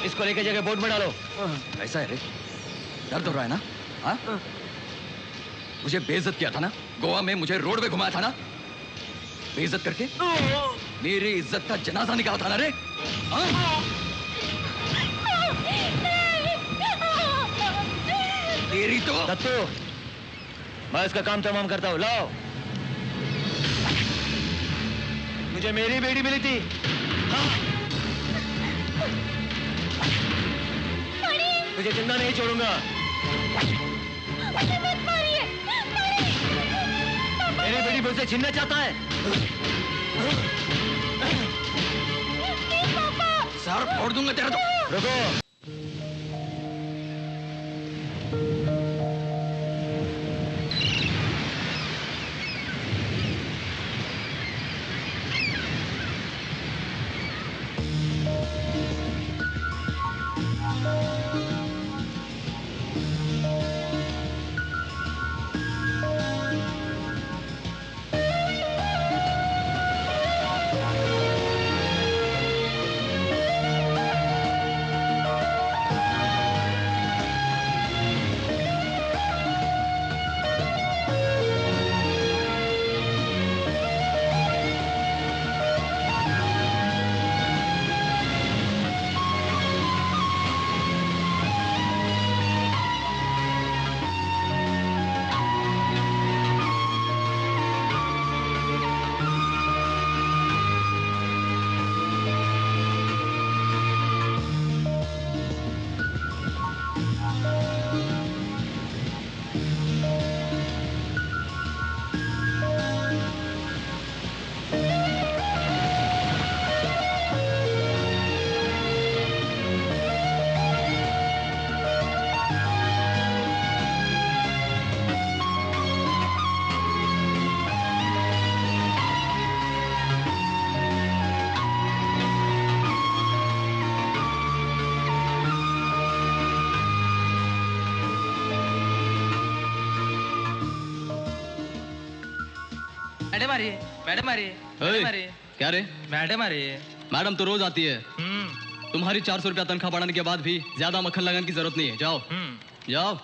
इसको लेके जगह बोट में डालो। ऐसा है रे? दर्द हो रहा है ना? हाँ? मुझे बेइज्जत किया था ना? गोवा में मुझे रोड पे घुमाया था ना? बेइज्जत करके मेरी इज्जत का जनाजा निकाला था ना रे? हाँ? तेरी तो दत्तू, मैं इसका काम तमाम करता हूँ। लाओ, मुझे मेरी बेटी मिली थी। हाँ? तुझे जिंदा नहीं छोड़ूंगा। मुझे मत मारिए। मेरी बेटी मुझसे छीनना चाहता है। सर फोड़ दूंगा तेरा तो। रुको। मैडम आ रही है, मैडम आ रही है, मैडम आ रही है। क्या रे? मैडम आ रही है। मैडम तो रोज आती है। तुम्हारी 400 रुपया तनख्वाह बढ़ाने के बाद भी ज्यादा मक्खन लगाने की जरूरत नहीं है। जाओ जाओ।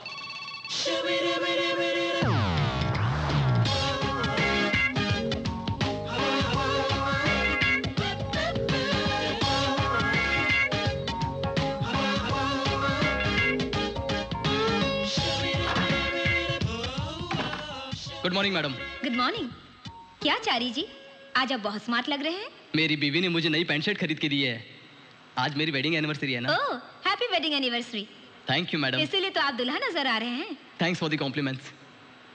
Good morning madam. Good morning. क्या चारी जी, आज आप बहुत स्मार्ट लग रहे हैं। मेरी बीवी ने मुझे नई पैंट शर्ट खरीद के दी है। आज मेरी वेडिंग एनिवर्सरी है ना। Oh, happy wedding anniversary. Thank you madam. इसीलिए तो आप दुल्हा नजर आ रहे हैं। Thanks for the compliments.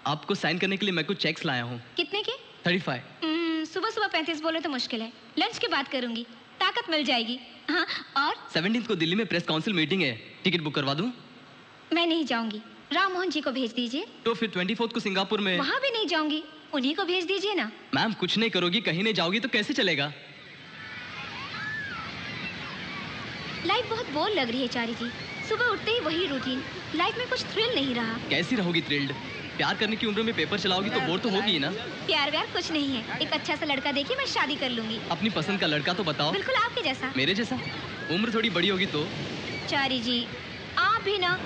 आपको साइन करने के लिए मैं कुछ चेक्स लाया हूँ। कितने के? 35। सुबह सुबह 35 बोले तो मुश्किल है। लंच के बाद करूंगी, ताकत मिल जाएगी। हाँ, और 17 को दिल्ली में प्रेस काउंसिल मीटिंग है, टिकट बुक करवा दूं? मैं नहीं जाऊंगी, राम मोहन जी को भेज दीजिए। तो फिर 24 को सिंगापुर में। वहाँ भी नहीं जाऊंगी, उन्हीं को भेज दीजिए ना। मैम कुछ नहीं करोगी, कहीं नहीं जाओगी तो कैसे चलेगा? लाइफ बहुत बोर लग रही है चारी जी। सुबह उठते ही वही रूटीन, लाइफ में कुछ थ्रिल नहीं रहा। कैसी रहोगी थ्रिल्ड? प्यार करने की उम्र में पेपर चलाओगी तो बोर तो होगी ना। प्यार व्यार कुछ नहीं है, एक अच्छा सा लड़का देखिए, मैं शादी कर लूंगी। अपनी पसंद का लड़का तो बताओ। बिल्कुल आपके जैसा। मेरे जैसा? उम्र थोड़ी बड़ी होगी तो। चारी जी आप भी ना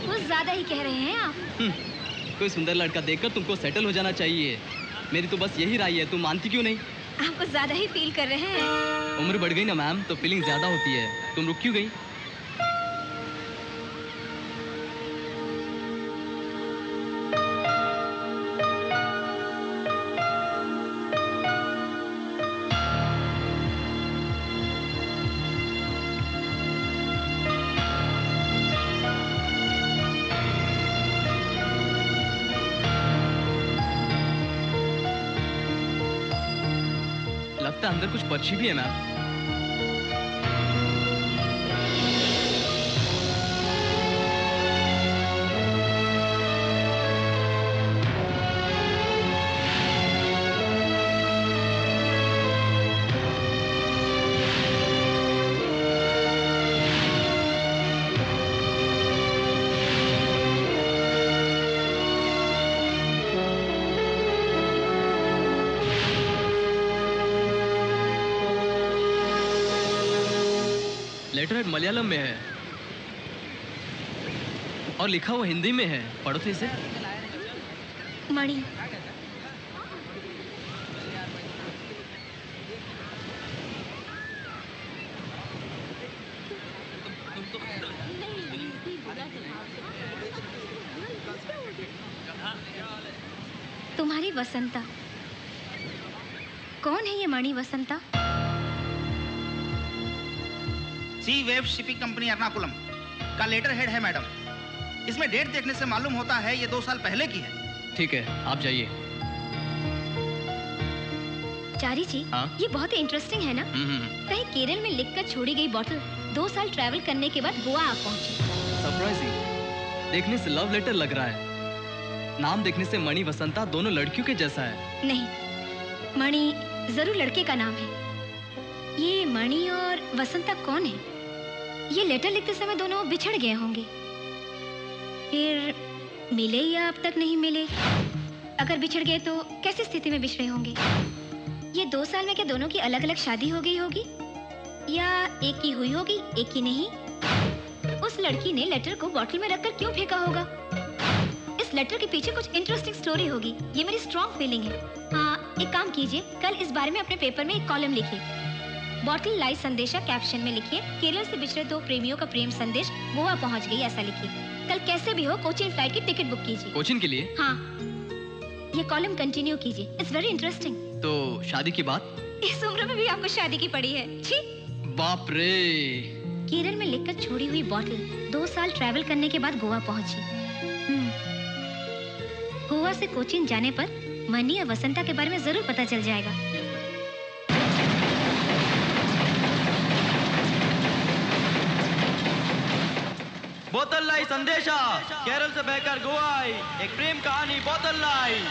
कुछ ज्यादा ही कह रहे हैं आप। कोई सुंदर लड़का देखकर तुमको सेटल हो जाना चाहिए। मेरी तो बस यही राय है, तुम मानती क्यों नहीं? आप कुछ ज्यादा ही फील कर रहे हैं। उम्र बढ़ गई ना मैम, तो फीलिंग ज्यादा होती है। तुम रुक क्यों गई? लगता है अंदर कुछ पर्ची भी है मैम। लेटर हेड मलयालम में है और लिखा हुआ हिंदी में है। पढ़ो तो इसे। मणि, तुम्हारी वसंता। कौन है ये मणि वसंता? सी वेव शिपिंग कंपनी एर्नाकुलम का लेटर हेड है मैडम। इसमें डेट देखने से मालूम होता है ये 2 साल पहले की है। ठीक है, आप जाइए। चारी जी, हाँ? ये बहुत ही इंटरेस्टिंग है ना? कहीं केरल में लिखकर छोड़ी गई बोतल 2 साल ट्रैवल करने के बाद गोवा आ पहुंची। सरप्राइजिंग। देखने से लव लेटर लग रहा है। नाम देखने से मणि वसंता दोनों लड़कियों के जैसा है। नहीं, मणि जरूर लड़के का नाम है। ये मणि और वसंता कौन है? ये लेटर लिखते समय दोनों बिछड़ गए होंगे, फिर मिले या अब तक नहीं मिले। अगर बिछड़ गए तो कैसी स्थिति में बिछड़े होंगे? ये 2 साल में क्या दोनों की अलग अलग शादी हो गई होगी, या एक की हुई होगी एक की नहीं? उस लड़की ने लेटर को बॉटल में रखकर क्यों फेंका होगा? इस लेटर के पीछे कुछ इंटरेस्टिंग स्टोरी होगी, ये मेरी स्ट्रॉन्ग फीलिंग है। हाँ, एक काम कीजिए, कल इस बारे में अपने पेपर में एक कॉलम लिखिए। बॉटल लाई संदेशा कैप्शन में लिखिए, केरल से बिछड़े 2 प्रेमियों का प्रेम संदेश गोवा पहुंच गई, ऐसा लिखिए। कल कैसे भी हो कोचिन फ्लाइट की टिकट बुक कीजिए। कोचिन के लिए? हाँ, ये कॉलम कंटिन्यू कीजिए, इट्स वेरी इंटरेस्टिंग। तो शादी की बात? इस उम्र में भी आपको शादी की पड़ी है? छी! बाप रे। केरल में लिखकर छोड़ी हुई बॉटल 2 साल ट्रैवल करने के बाद गोवा पहुंची। गोवा से कोचिन जाने पर मनी और वसंता के बारे में जरूर पता चल जाएगा। बोतल लाई संदेशा, केरल से बहकर गोवा आई, एक प्रेम कहानी बोतल लाई।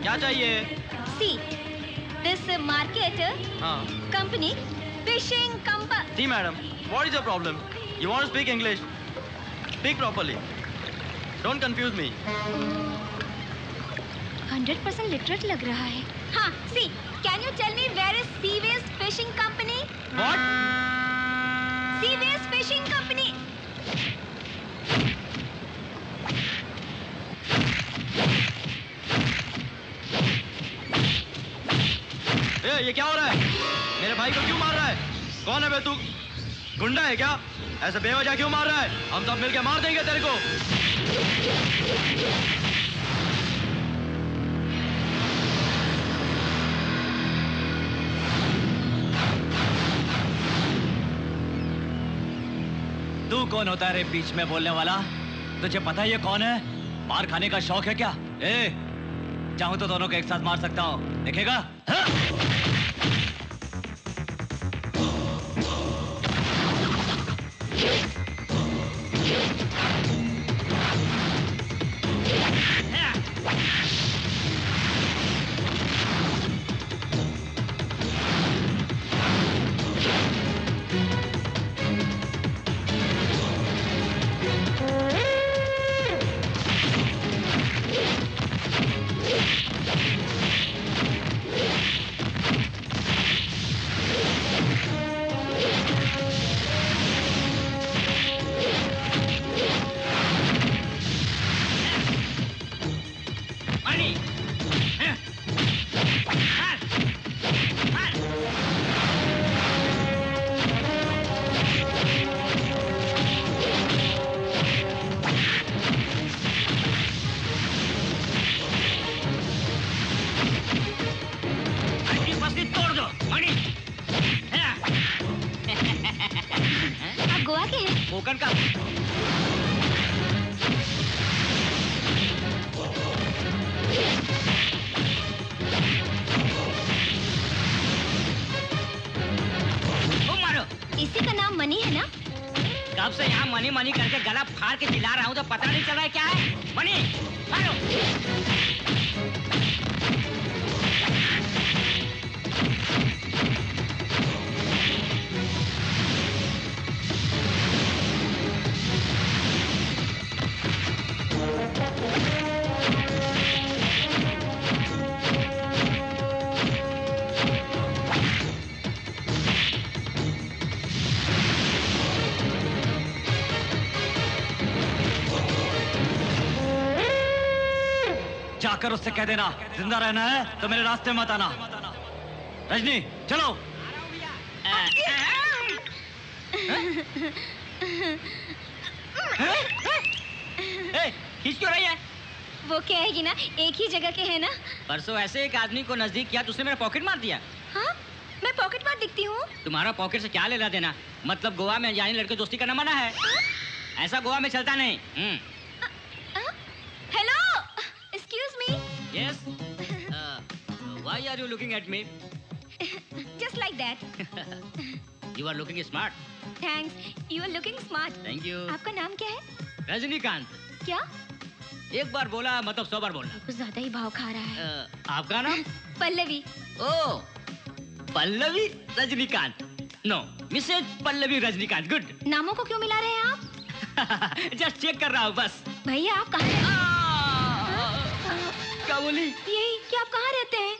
क्या चाहिए? See, this market हाँ। company fishing company. जी madam, what is your problem? You want to speak English? Speak properly. Don't confuse me. 100% literate लग रहा है। हाँ, see, can you tell me where is Seaways Fishing Company? What? Seaways Fishing Company. ये क्या हो रहा है? मेरे भाई को क्यों मार रहा है? कौन है बे तू? गुंडा है क्या? ऐसे बेवजह क्यों मार रहा है? हम सब मिलके मार देंगे तेरे को। तू कौन होता है रे बीच में बोलने वाला? तुझे पता है ये कौन है? मार खाने का शौक है क्या? चाहूं तो दोनों को एक साथ मार सकता हूं, देखेगा? हाँ? कोकन का मारो। इसी का नाम मनी है ना? कब से यहाँ मनी मनी करके गला फाड़ के चिल्ला रहा हूँ तो पता नहीं चल रहा है क्या है? मनी मारो। जाकर उससे कह देना जिंदा रहना है तो मेरे रास्ते मत आना। रजनी चलो। खींच क्यों रही है? वो कहेगी ना एक ही जगह के है ना। परसों ऐसे एक आदमी को नजदीक किया तो उसने मेरा पॉकेट मार दिया। हाँ मैं पॉकेट मार दिखती हूँ? तुम्हारा पॉकेट से क्या लेना देना? मतलब गोवा में जाने लड़के दोस्ती करना मना है। ऐसा गोवा में चलता नहीं। Hello excuse me. Yes. Why are you looking at me? Just like that. You are looking smart. Thanks. You are looking smart. Thank you. आपका नाम क्या है? रजनीकांत। क्या? एक बार बोला मतलब 100 बार बोलना। कुछ ज्यादा ही भाव खा रहा है। आपका नाम? Pallavi. Oh, Pallavi Rajinikanth. No, Mrs Pallavi Rajinikanth. Good. नामों को क्यों मिला रहे हैं आप? जस्ट चेक कर रहा हूँ बस। भैया आप कहाँ रहते हैं? क्या बोली? यही कि आप कहाँ रहते हैं?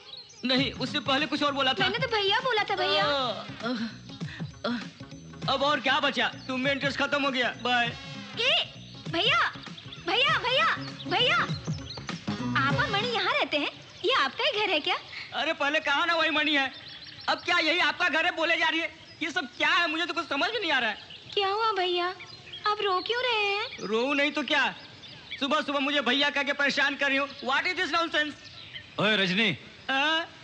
नहीं, उससे पहले कुछ और बोला था। मैंने तो भैया बोला था भैया। अब और क्या बचा? तुम में इंटरेस्ट खत्म हो गया। बाय। भैया भैया भैया भैया आप और मणि यहाँ रहते हैं? ये आपका ही घर है क्या? अरे पहले कहा ना वही मणि है। अब क्या यही आपका घर है बोले जा रही है? ये सब क्या है? मुझे तो कुछ समझ में नहीं आ रहा है। क्या हुआ भैया? आप रो क्यों रहे हैं? रो नहीं तो क्या? सुबह सुबह मुझे भैया कह के परेशान कर रही हूँ। What is this nonsense? ओए रजनी,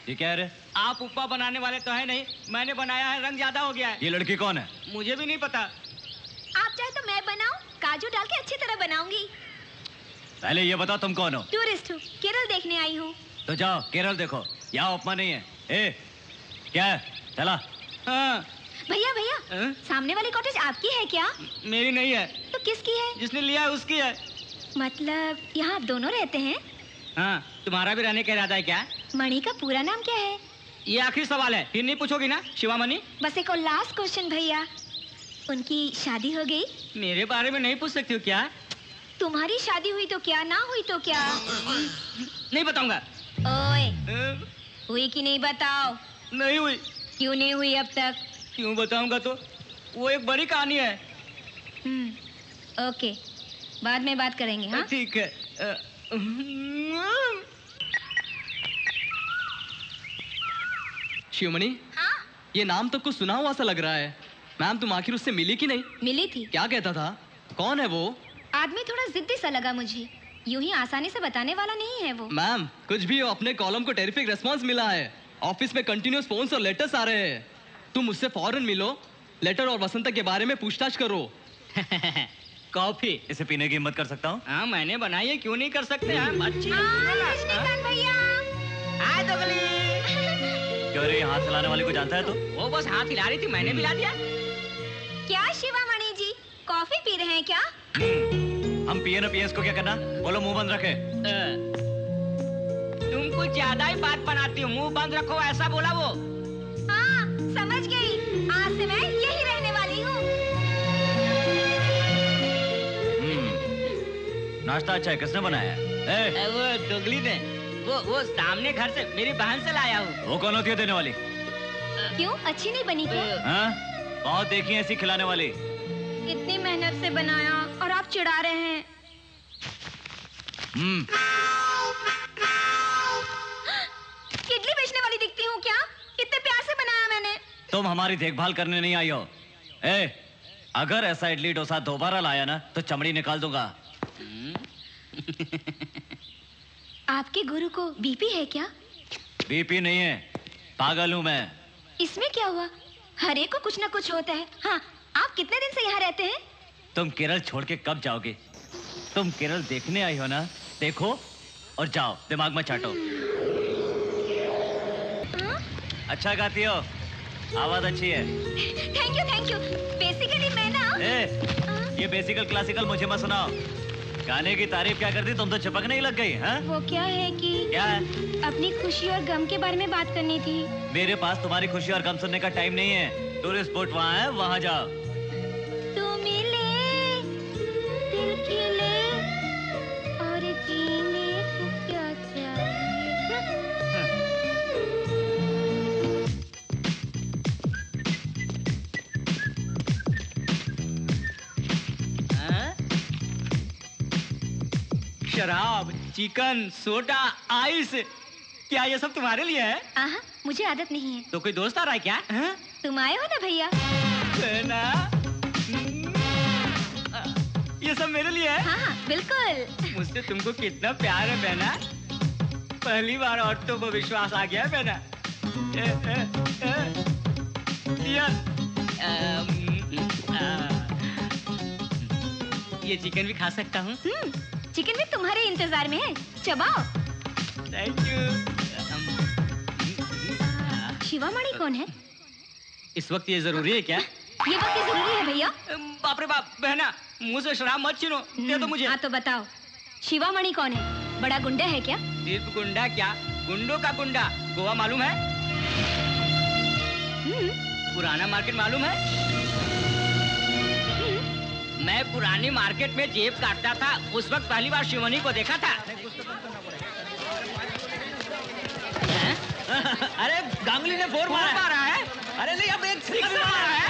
ये क्या है रे? आप उपमा बनाने वाले तो है नहीं, मैंने बनाया है, रंग ज्यादा हो गया है। ये लड़की कौन है? मुझे भी नहीं पता। आप चाहे तो मैं बनाऊं, काजू डाल के अच्छी तरह बनाऊंगी। पहले ये बताओ तुम कौन हो? टूरिस्ट हूँ, केरल देखने आई हूँ। तो जाओ केरल देखो, यहाँ उपमा नहीं है। ए, क्या है? चला। हाँ। भैया भैया, सामने वाली कॉटेज आपकी है क्या? मेरी नहीं है। तो किसकी है? जिसने लिया है उसकी है। मतलब यहाँ आप दोनों रहते हैं? हाँ, तुम्हारा भी रहने का इरादा है क्या? मणि का पूरा नाम क्या है? ये आखिरी सवाल है, फिर नहीं पूछोगी ना शिवामणि? बस एक और लास्ट क्वेश्चन भैया, उनकी शादी हो गई? मेरे बारे में नहीं पूछ सकती हो क्या? तुम्हारी शादी हुई तो क्या, ना हुई तो क्या? नहीं बताऊंगा। ओए, हुई कि नहीं बताओ? नहीं हुई। क्यों नहीं हुई अब तक? क्यों बताऊंगा तो? वो एक बड़ी कहानी है। ओके, बाद में बात करेंगे। हाँ ठीक है। शिवमणि, हाँ ये नाम तो कुछ सुना हुआ सा लग रहा है। मैम तुम आखिर उससे मिली कि नहीं? मिली थी। क्या कहता था? कौन है वो? आदमी थोड़ा जिद्दी सा लगा मुझे, यूं ही आसानी से बताने वाला नहीं है वो। मैम कुछ भी हो, अपने कॉलम को टेरिफिक रिस्पांस मिला है। ऑफिस में कंटिन्यूअस फोन्स और लेटर्स आ रहे हैं। तुम उससे फौरन मिलो, लेटर और वसंता के बारे में पूछताछ करो। कॉफी इसे पीने की हिम्मत कर सकता हूँ? हाँ मैंने बनाई है, क्यों नहीं कर सकते हम? अच्छी रजनीकांत भैया, आए तो गली। क्यों रे, हाथ हिलाने वाले को जानता है तो? वो बस हाथ हिला रही थी, मैंने भी ला दिया। क्या शिवामणि जी, कॉफी पी रहे हैं क्या? हम पिए ना पिए, इसको क्या करना? बोलो मुंह बंद रखे। तुम कुछ ज्यादा ही बात बनाती हो, मुंह बंद रखो ऐसा बोला वो। हाँ समझ गई, आज से मैं यही रहने वाली हूँ। नाश्ता अच्छा है, किसने बनाया है? वो दोगली ने, वो सामने घर से मेरी बहन से लाया हूँ। वो कौन होती है देने वाली? क्यों, अच्छी नहीं बनी क्या? हाँ? बहुत देखी है ऐसी खिलाने वाली। इतनी मेहनत से बनाया और आप चिढ़ा रहे हैं। इडली बेचने वाली दिखती हूँ क्या? कितने प्यार से बनाया मैंने। तुम हमारी देखभाल करने नहीं आई हो। अगर ऐसा इडली डोसा दोबारा लाया ना तो चमड़ी निकाल दूंगा। आपके गुरु को बीपी है क्या? बीपी नहीं है, पागल हूँ मैं। इसमें क्या हुआ, हर एक को कुछ ना कुछ होता है। हाँ, आप कितने दिन से यहाँ रहते हैं? तुम केरल छोड़ के कब जाओगे? तुम केरल देखने आई हो ना, देखो और जाओ, दिमाग में चाटो। अच्छा गाती हो, आवाज अच्छी है। Thank you. बेसिकली मैं ना ये बेसिकल क्लासिकल मुझे मत सुनाओ। गाने की तारीफ क्या कर दी, तुम तो चिपकने ही लग गई। हाँ? वो क्या है कि क्या है? अपनी खुशी और गम के बारे में बात करनी थी। मेरे पास तुम्हारी खुशी और गम सुनने का टाइम नहीं है। टूरिस्ट स्पॉट वहाँ है, वहाँ जाओ। तू मिले दिल खिले और जीने को क्या चाहिए। शराब, चिकन, सोडा, आइस, क्या ये सब तुम्हारे लिए है? आहा, मुझे आदत नहीं है। तो कोई दोस्त आ रहा है क्या? तुम आए हो ना भैया? बहना, ये सब मेरे लिए है? हाँ, बिल्कुल। मुझसे तुमको कितना प्यार है बहना। पहली बार औरतों को विश्वास आ गया है बहना। ये चिकन भी खा सकता हूँ? चिकन भी तुम्हारे इंतजार में है, चबाओ। Thank you. शिवामणि कौन है? इस वक्त ये जरूरी है क्या? ये वक्त जरूरी है भैया। बाप रे बाप, बहना मुंह से शराब मत छीनो, दे दो मुझे। हाँ तो बताओ, शिवामणि कौन है? बड़ा गुंडा है क्या? सिर्फ गुंडा क्या, गुंडों का गुंडा। गोवा मालूम है? पुराना मार्केट मालूम है? मैं पुरानी मार्केट में जेब काटता था, उस वक्त पहली बार शिवानी को देखा था। अरे गांगुली ने फोर मारा है। अरे नहीं, अब एक सिक्स मारा है।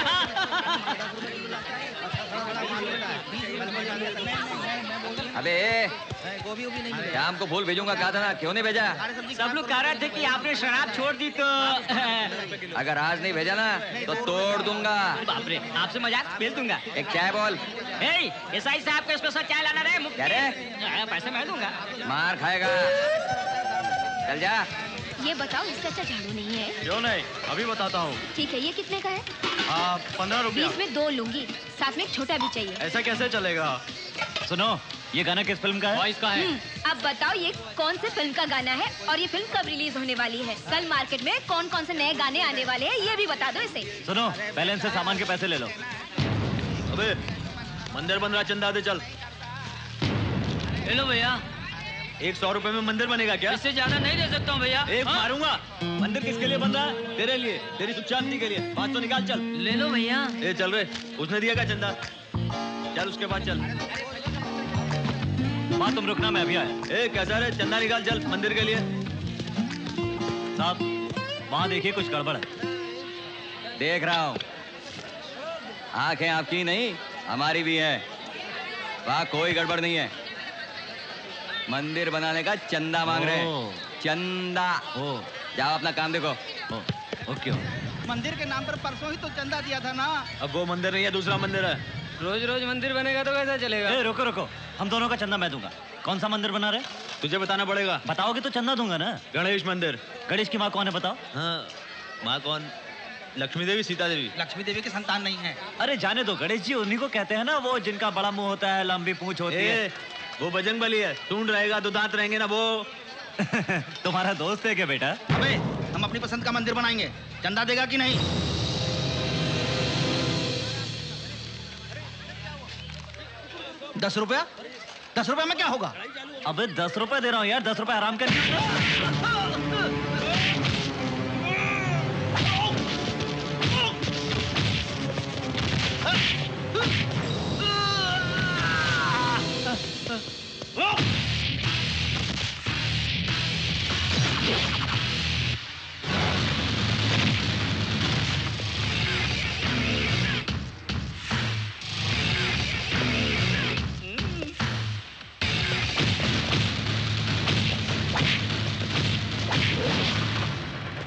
अबे शाम को फूल भेजूंगा, कहा था ना, क्यों नहीं भेजा? सब लोग कह रहे थे कि आपने शराब छोड़ दी तो अगर आज नहीं भेजा ना तो तोड़ दूंगा। बाप रे, आपसे मजाक भेज दूंगा। एक चाय बोल। एसआई साहब को स्पेशल चाय लाना रे। क्या रे? पैसे मैं दूंगा। मार खाएगा, चल जा। ये बताओ, इससे अच्छा झाड़ू नहीं है? क्यों नहीं, अभी बताता हूँ। ठीक है, ये कितने का है? 15 रुपया। 20 में 2 लूंगी, साथ में एक छोटा भी चाहिए। ऐसा कैसे चलेगा? सुनो, ये गाना किस फिल्म का है? इसका है। अब बताओ, ये कौन से फिल्म का गाना है और ये फिल्म कब रिलीज होने वाली है? कल मार्केट में कौन कौन से नए गाने आने वाले हैं, ये भी बता दो इसे। सुनो, पहले इनसे सामान के पैसे ले लो। अबे मंदिर बन रहा, चंदा दे चल। हेलो भैया, 100 रुपए में मंदिर बनेगा क्या? इससे ज्यादा नहीं दे सकता हूँ भैया। एक मारूंगा। मंदिर किसके लिए बन रहा है? तेरे लिए, तेरी सुख शांति के लिए। बात तो निकाल, चल। ले लो भैया। ए चल रे, उसने दिया क्या चंदा? चल उसके बाद चल। बात तुम रुकना, मैं अभी आया। ए कैसा रे, चंदा निकाल चल मंदिर के लिए। साहब, वहाँ देखिए कुछ गड़बड़ है। देख रहा हूँ, आंखें आपकी नहीं हमारी भी है। वहाँ कोई गड़बड़ नहीं है। मंदिर बनाने का चंदा मांग रहे हैं, चंदा। जाओ अपना काम देखो। ओके। मंदिर के नाम पर परसों ही तो चंदा दिया था ना। अब वो मंदिर नहीं है, दूसरा मंदिर है। रोज रोज मंदिर बनेगा तो कैसा चलेगा? ए, रुको रुको, हम दोनों का चंदा मैं दूंगा। कौन सा मंदिर बना रहे? तुझे बताना पड़ेगा। बताओगे तो चंदा दूंगा ना। गणेश मंदिर। गणेश की माँ कौन है बताओ? हाँ, माँ कौन? लक्ष्मी देवी, सीता देवी। लक्ष्मी देवी की संतान नहीं है। अरे जाने दो, गणेश जी उन्हीं को कहते हैं ना, वो जिनका बड़ा मुंह होता है, लंबी पूंछ होती है। वो बजरंग बली है, सूंड रहेगा तो दांत रहेंगे ना वो। तुम्हारा दोस्त है क्या बेटा? अबे हम अपनी पसंद का मंदिर बनाएंगे, चंदा देगा कि नहीं? दस रुपया? 10 रुपये में क्या होगा? अबे 10 रुपए दे रहा हूँ यार, 10 रुपए आराम कर।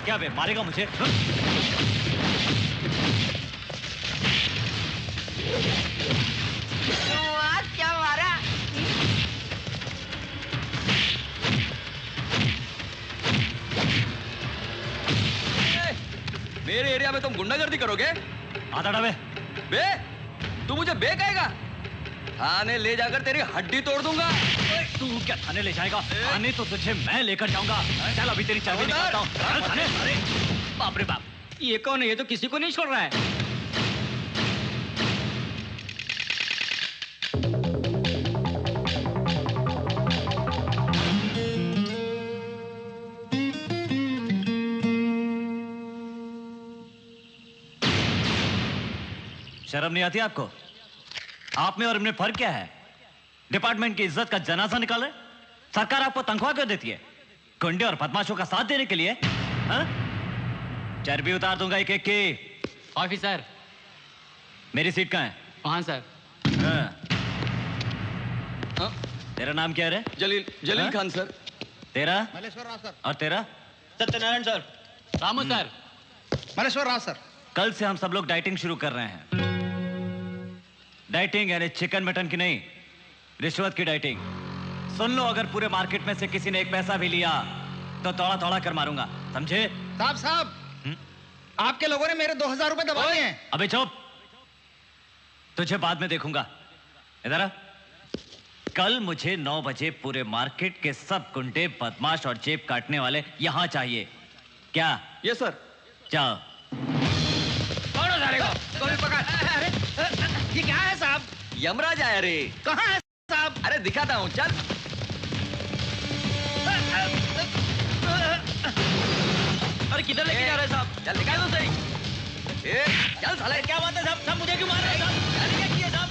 क्या बे, मारेगा मुझे? क्या मारा? मेरे एरिया में तुम गुंडागर्दी करोगे? आधा डबे। बे, तू मुझे बे कहेगा? थाने ले जाकर तेरी हड्डी तोड़ दूंगा। तू क्या थाने ले जाएगा? थाने तो तुझे मैं लेकर जाऊंगा। चल अभी तेरी चाबी निकालता हूँ। चल थाने। अरे बाप रे बाप, ये कौन है? ये तो किसी को नहीं छोड़ रहा है। शर्म नहीं आती आपको? आप में और इनमें फर्क क्या है? डिपार्टमेंट की इज्जत का जनाजा निकाले। सरकार आपको तनख्वाह क्यों देती है? गुंडे और बदमाशों का साथ देने के लिए? हाँ? चर्बी उतार दूंगा एक एक की। ऑफिसर, मेरी सीट कहाँ है? वहां सर। हाँ। हाँ? तेरा नाम क्या है? जलील हाँ? खान सर। तेरा? मलेश्वर राव सर। और तेरा? Satyanarayan sir. Ramu sir. Maleshwar Rao sir. कल से हम सब लोग डाइटिंग शुरू कर रहे हैं। डाइटिंग यानी चिकन मटन की नहीं, रिश्वत की डाइटिंग। सुन लो, अगर पूरे मार्केट में से किसी ने एक पैसा भी लिया तो तोड़ा तोड़ा कर मारूंगा, समझे? साहब आपके लोगों ने मेरे 2000 रुपए दबा दिए हैं। अबे चुप, तुझे बाद में देखूंगा। इधर आ। कल मुझे 9 बजे पूरे मार्केट के सब गुंडे, बदमाश और जेब काटने वाले यहां चाहिए। क्या? ये सर। जाओ। कौन है सारे को? कोई पकड़। अरे ये क्या है साहब? यमराज आया रे। कहाँ है साहब? अरे दिखाता हूँ, चल। अरे किधर लेके जा रहे हैं साहब? चल दिखा दो सही। चल साले। क्या बात है साहब? साहब मुझे क्यों मार रहे हैं साहब? मैंने क्या किया साहब?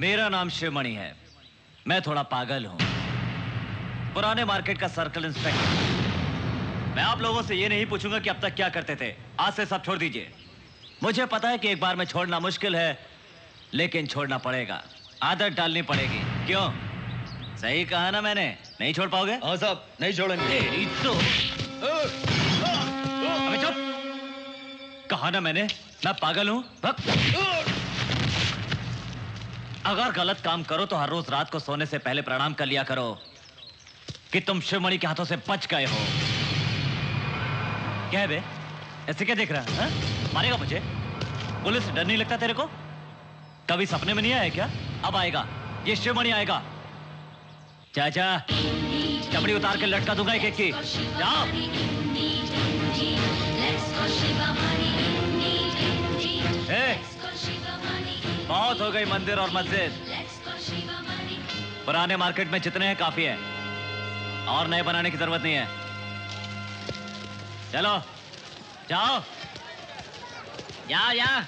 मेरा नाम शिवमणि है। मैं थोड़ा पागल हूं। पुराने मार्केट का सर्कल इंस्पेक्टर। मैं आप लोगों से ये नहीं पूछूंगा कि अब तक क्या करते थे। आज से सब छोड़ दीजिए। मुझे पता है कि एक बार में छोड़ना मुश्किल है, लेकिन छोड़ना पड़ेगा। आदत डालनी पड़ेगी। क्यों? सही कहा ना मैंने? नहीं छोड़ पाओगे? हाँ साहब, नहीं छोड़ेंगे। तेरी तो। अबे चुप। कहा ना मैंने, मैं पागल हूं। अगर गलत काम करो तो हर रोज रात को सोने से पहले प्रणाम कर लिया करो कि तुम शिवमणि के हाथों से बच गए हो। क्या है बे? ऐसे क्या देख रहा है? हाँ? मारेगा मुझे? पुलिस से डर नहीं लगता तेरे को? कभी सपने में नहीं आया क्या? अब आएगा। ये शिवमणि आएगा। चाचा, चमड़ी उतार के लटका दूंगा एक एक की। जाओ। बहुत हो गई मंदिर और मस्जिद। पुराने मार्केट में जितने हैं काफी है, और नए बनाने की जरूरत नहीं है। चलो जाओ। जा।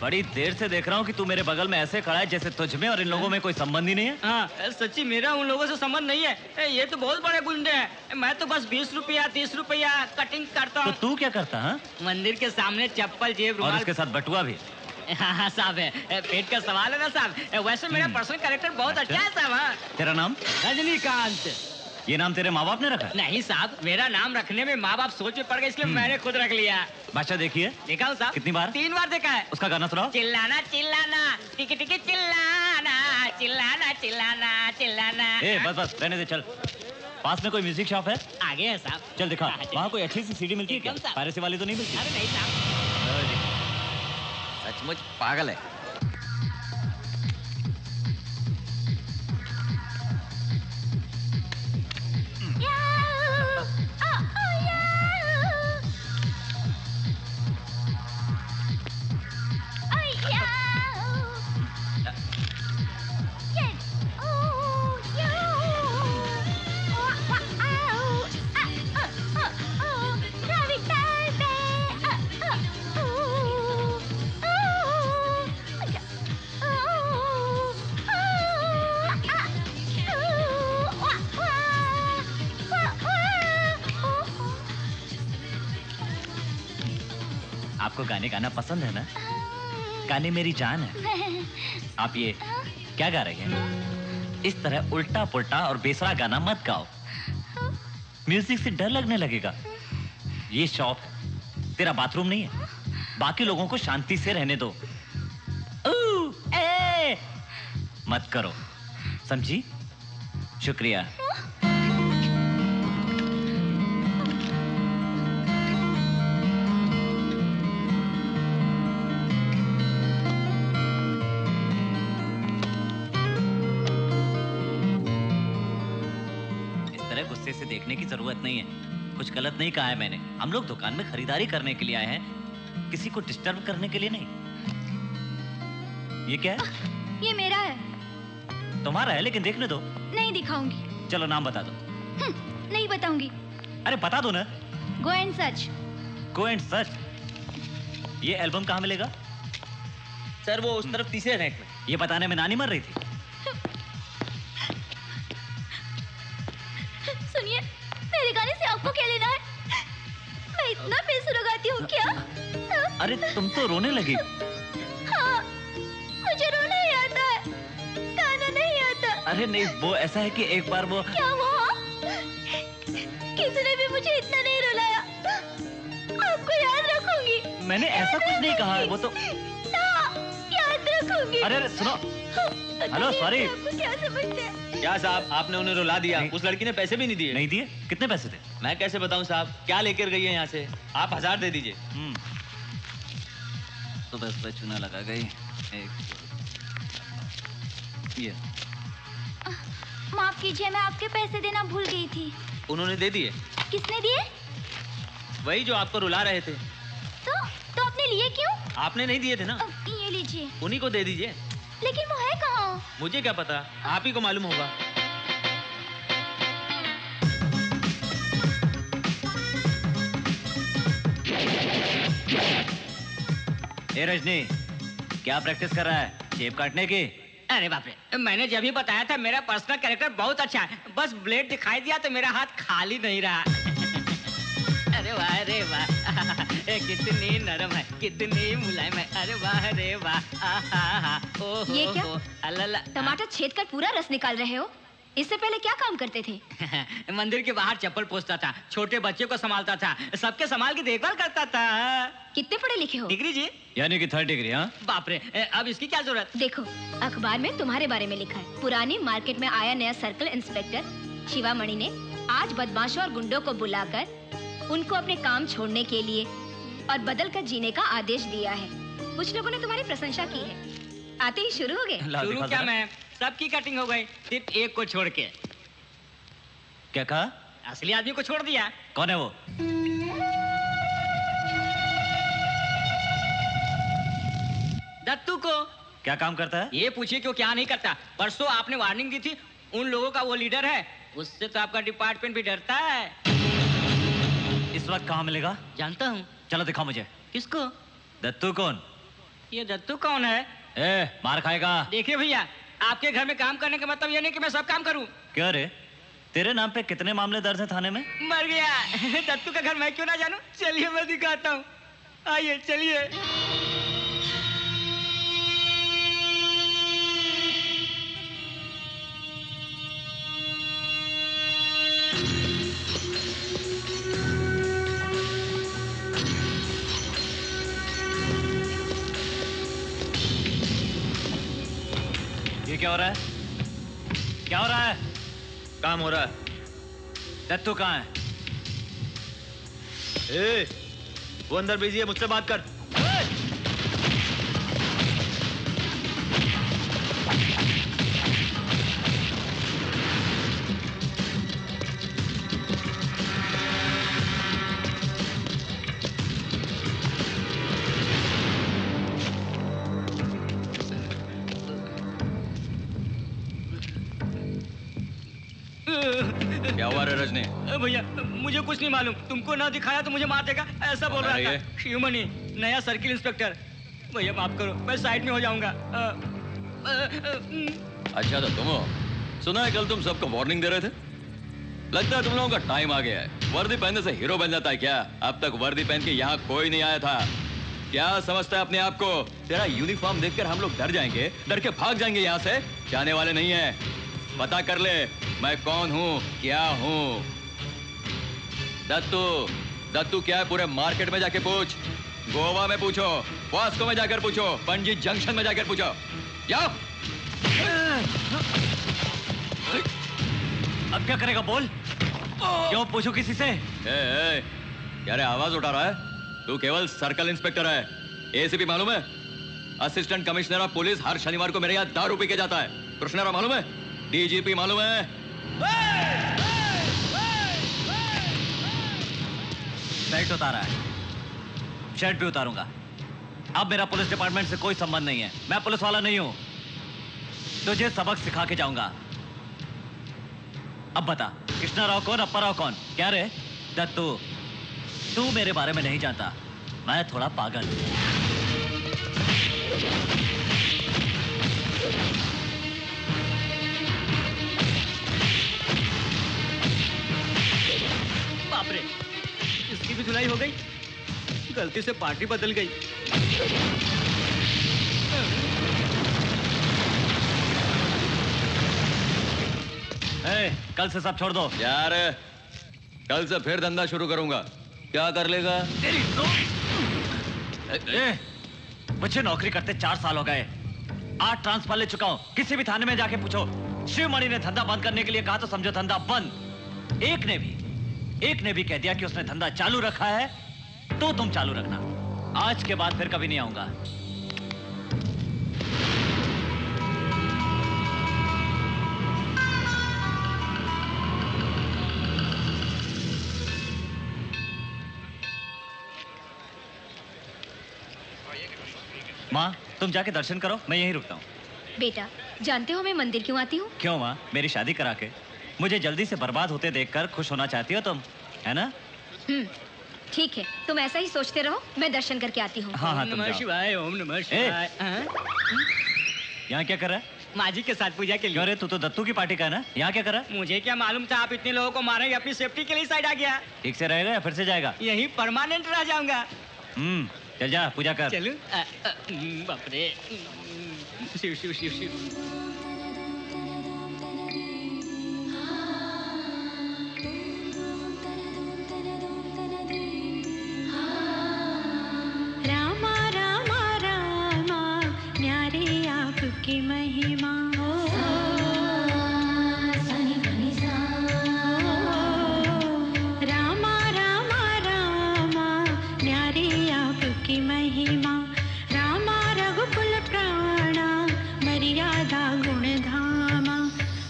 बड़ी देर से देख रहा हूँ कि तू मेरे बगल में ऐसे खड़ा है जैसे तुझ में और इन लोगों में कोई संबंध ही नहीं है। हाँ, सच्ची मेरा उन लोगों से संबंध नहीं है। ये तो बहुत बड़े गुंडे हैं। मैं तो बस 20 रुपया 30 रुपया कटिंग करता तो हूँ। तू क्या करता है? मंदिर के सामने चप्पल जेब और रुमाल। इसके साथ बटुआ भी। हाँ साहब, पेट का सवाल है ना साहब। वैसे मेरा पर्सनल कैरेक्टर बहुत अच्छा है साहब। हाँ। तेरा नाम? रजनीकांत। ये नाम तेरे माँ बाप ने रखा? नहीं साहब, मेरा नाम रखने में माँ बाप सोच में पड़ गए, इसलिए मैंने खुद रख लिया। बादशाह देखिए। देखा हूँ साहब। कितनी बार? 3 बार देखा है। उसका गाना सुनाओ। चिल्लाना चिल्लाना टिकी टिकी चिल्लाना चिल्लाना चिल्लाना चिल्लाना। ए बस बस रहने दे, चल। पास में कोई म्यूजिक शॉप है? आगे है साहब। चल दिखा। हाँ, वहाँ कोई अच्छी सी सीडी मिलती है क्या? एकदम साहब। पायरेसी वाली तो नहीं मिलती? अरे नहीं साहब। सचमुच पागल है। आपको गाने गाना पसंद है ना? गाने मेरी जान है। आप ये क्या गा रहे हैं? इस तरह उल्टा पुल्टा और बेसरा गाना मत गाओ। म्यूजिक से डर लगने लगेगा। ये शॉप तेरा बाथरूम नहीं है। बाकी लोगों को शांति से रहने दो। मत करो, समझी? शुक्रिया। तरह गुस्से से देखने की जरूरत नहीं है। कुछ गलत नहीं कहा है मैंने। हम लोग दुकान में खरीदारी करने के लिए आए हैं, किसी को डिस्टर्ब करने के लिए नहीं। ये क्या है? ये मेरा है। तुम्हारा है, लेकिन देखने दो। नहीं दिखाऊंगी। चलो नाम बता दो। नहीं बताऊंगी। अरे बता दो ना। Go and search. Go and search. ये एल्बम कहाँ मिलेगा? सर वो उस तरफ तीसरे रैक में। ये बताने में नानी मर रही थी। सुनिए, मेरे गाने से आपको क्या लेना है? मैं इतना बेसुरा गाती हूँ क्या? अरे तुम तो रोने लगी। हाँ, मुझे रोना ही आता है, गाना नहीं आता। अरे नहीं, वो ऐसा है कि एक बार वो क्या वो? किसी ने भी मुझे इतना नहीं रुलाया। आपको याद रखूंगी। मैंने ऐसा कुछ नहीं कहा है, वो तो याद रखूंगी। अरे सुनो। Hello, sorry. आपको क्या समझते हैं? क्या साहब, आपने उन्हें रुला दिया। उस लड़की ने पैसे भी नहीं दिए। नहीं दिए? कितने पैसे थे? मैं कैसे बताऊं साहब, क्या लेकर गई है यहाँ से? आप 1000 दे दीजिए। तो बस चुना लगा गई। ये माफ कीजिए, मैं आपके पैसे देना भूल गई थी। उन्होंने दे दिए। किसने दिए? वही जो आपको रुला रहे थे। तो आपने लिए क्यों? आपने नहीं दिए थे ना। ये लीजिए। उन्हीं को दे दीजिए। लेकिन वो है कहाँ? मुझे क्या पता, आप ही को मालूम होगा। ए रजनी, क्या प्रैक्टिस कर रहा है? जेब काटने की? अरे बाप रे, मैंने जब ही बताया था मेरा पर्सनल कैरेक्टर बहुत अच्छा है, बस ब्लेड दिखाई दिया तो मेरा हाथ खाली नहीं रहा। अरे वाह कितनी नरम है, कितनी मुलायम है। अरे वाह रे वाह। ये क्या? अल्लाह, टमाटर छेद कर पूरा रस निकाल रहे हो? इससे पहले क्या काम करते थे? मंदिर के बाहर चप्पल पोंछता था, छोटे बच्चे को संभालता था, सबके संभाल की देखभाल करता था। कितने पढ़े लिखे हो? डिग्री जी। यानी कि 3rd डिग्री? हाँ। बाप रे, अब इसकी क्या जरूरत? देखो, अखबार में तुम्हारे बारे में लिखा है। पुरानी मार्केट में आया नया सर्कल इंस्पेक्टर शिवामणि ने आज बदमाशों और गुंडों को बुलाकर उनको अपने काम छोड़ने के लिए और बदल कर जीने का आदेश दिया है। कुछ लोगों ने तुम्हारी प्रशंसा की है। आते ही शुरू हो गए। शुरू क्या मैम, सबकी कटिंग हो गई, सिर्फ एक को छोड़ के। क्या कहा? असली आदमी को छोड़ दिया। कौन है वो? दत्तू को। क्या काम करता है? ये पूछिए क्यों क्या नहीं करता। परसों आपने वार्निंग दी थी, उन लोगों का वो लीडर है, उससे तो आपका डिपार्टमेंट भी डरता है। इस वक्त कहाँ मिलेगा? जानता हूँ। चलो दिखाओ मुझे। किसको? दत्तू कौन? ये दत्तू कौन है? मार खाएगा। देखिए भैया, आपके घर में काम करने का मतलब ये नहीं कि मैं सब काम करूं। क्या रे, तेरे नाम पे कितने मामले दर्ज हैं थाने में? मर गया। दत्तू का घर मैं क्यों ना जानूं? चलिए मैं दिखाता हूँ, आइए चलिए। ये क्या हो रहा है? क्या हो रहा है? काम हो रहा है। दत्तू कहाँ है? वो अंदर बिजी है, मुझसे बात कर। क्या हुआ रे रजनी? भैया मुझे कुछ नहीं मालूम, तुमको ना दिखाया तो मुझे मार देगा, ऐसा बोल रहा था। शिवमणि, नया सर्किल इंस्पेक्टर। भैया माफ करो, मैं साइड में हो जाऊंगा। अच्छा तो तुम हो? सुना है कल तुम सबको वार्निंग दे रहे थे? लगता है तुम लोगों का टाइम आ गया है। वर्दी पहनने से हीरो बन जाता है क्या? अब तक वर्दी पहन के यहाँ कोई नहीं आया था। क्या समझता है अपने आप को? तेरा यूनिफॉर्म देखकर हम लोग डर जाएंगे, डर के भाग जाएंगे यहाँ से? जाने वाले नहीं है। पता कर ले मैं कौन हूँ, क्या हूँ। दत्तू क्या है पूरे मार्केट में जाके पूछ, गोवा में पूछो, वास्को में जाकर पूछो, पणजी जंक्शन में जाकर पूछो। जाओ। अब क्या करेगा बोल? क्यों पूछो किसी से? यार आवाज उठा रहा है? तू केवल सर्कल इंस्पेक्टर है, एसीपी मालूम है? असिस्टेंट कमिश्नर ऑफ पुलिस हर शनिवार को मेरे यहाँ दारू पी के जाता है। कृष्णरा मालूम है? डीजीपी मालूम है? बेल्ट उतारा है, शर्ट भी उतारूंगा। अब मेरा पुलिस डिपार्टमेंट से कोई संबंध नहीं है, मैं पुलिस वाला नहीं हूं। तुझे सबक सिखा के जाऊंगा। अब बता, कृष्णा राव कौन, अप्पा राव कौन? क्या रे दत्तू, तू मेरे बारे में नहीं जानता, मैं थोड़ा पागल हूं। बाप रे, इसकी भी धुलाई हो गई। गलती से पार्टी बदल गई। कल से सब छोड़ दो यार। कल से फिर धंधा शुरू करूंगा, क्या कर लेगा? तेरी तो मुझे नौकरी करते 4 साल हो गए, 8 ट्रांसफर ले चुका हूं। किसी भी थाने में जाके पूछो, शिवमणि ने धंधा बंद करने के लिए कहा तो समझो धंधा बंद। एक ने भी कह दिया कि उसने धंधा चालू रखा है तो तुम चालू रखना। आज के बाद फिर कभी नहीं आऊंगा। माँ, तुम जाके दर्शन करो, मैं यहीं रुकता हूँ। बेटा, जानते हो मैं मंदिर क्यों आती हूँ? क्यों माँ? मेरी शादी करा के मुझे जल्दी से बर्बाद होते देखकर खुश होना चाहती हो तुम, है ना? ठीक है, तुम ऐसा ही सोचते रहो, मैं दर्शन करके आती हूँ। हाँ हाँ, तुम नमः जाओ। शिवाय, ओम नमः शिवाय। यहाँ क्या कर रहा है? माँ जी के साथ पूजा के क्यों लिए। रे, तू तो दत्तू की पार्टी का है ना? यहाँ क्या कर रहा है? मुझे क्या मालूम था आप इतने लोगों को मारेंगे, अपनी सेफ्टी के लिए साइड आ गया। ठीक से रहेगा या फिर से जाएगा? यही परमानेंट रह जाऊंगा। चल जा, पूजा कर। चलूं? बाप रे, शिव शिव शिव शिव। रामा रामा रामा न्यारे आपकी महिमा। रामा रामा रामा न्यारे आपकी महिमा। रामा रघुकुल प्राणा मर्यादा गुण धामा।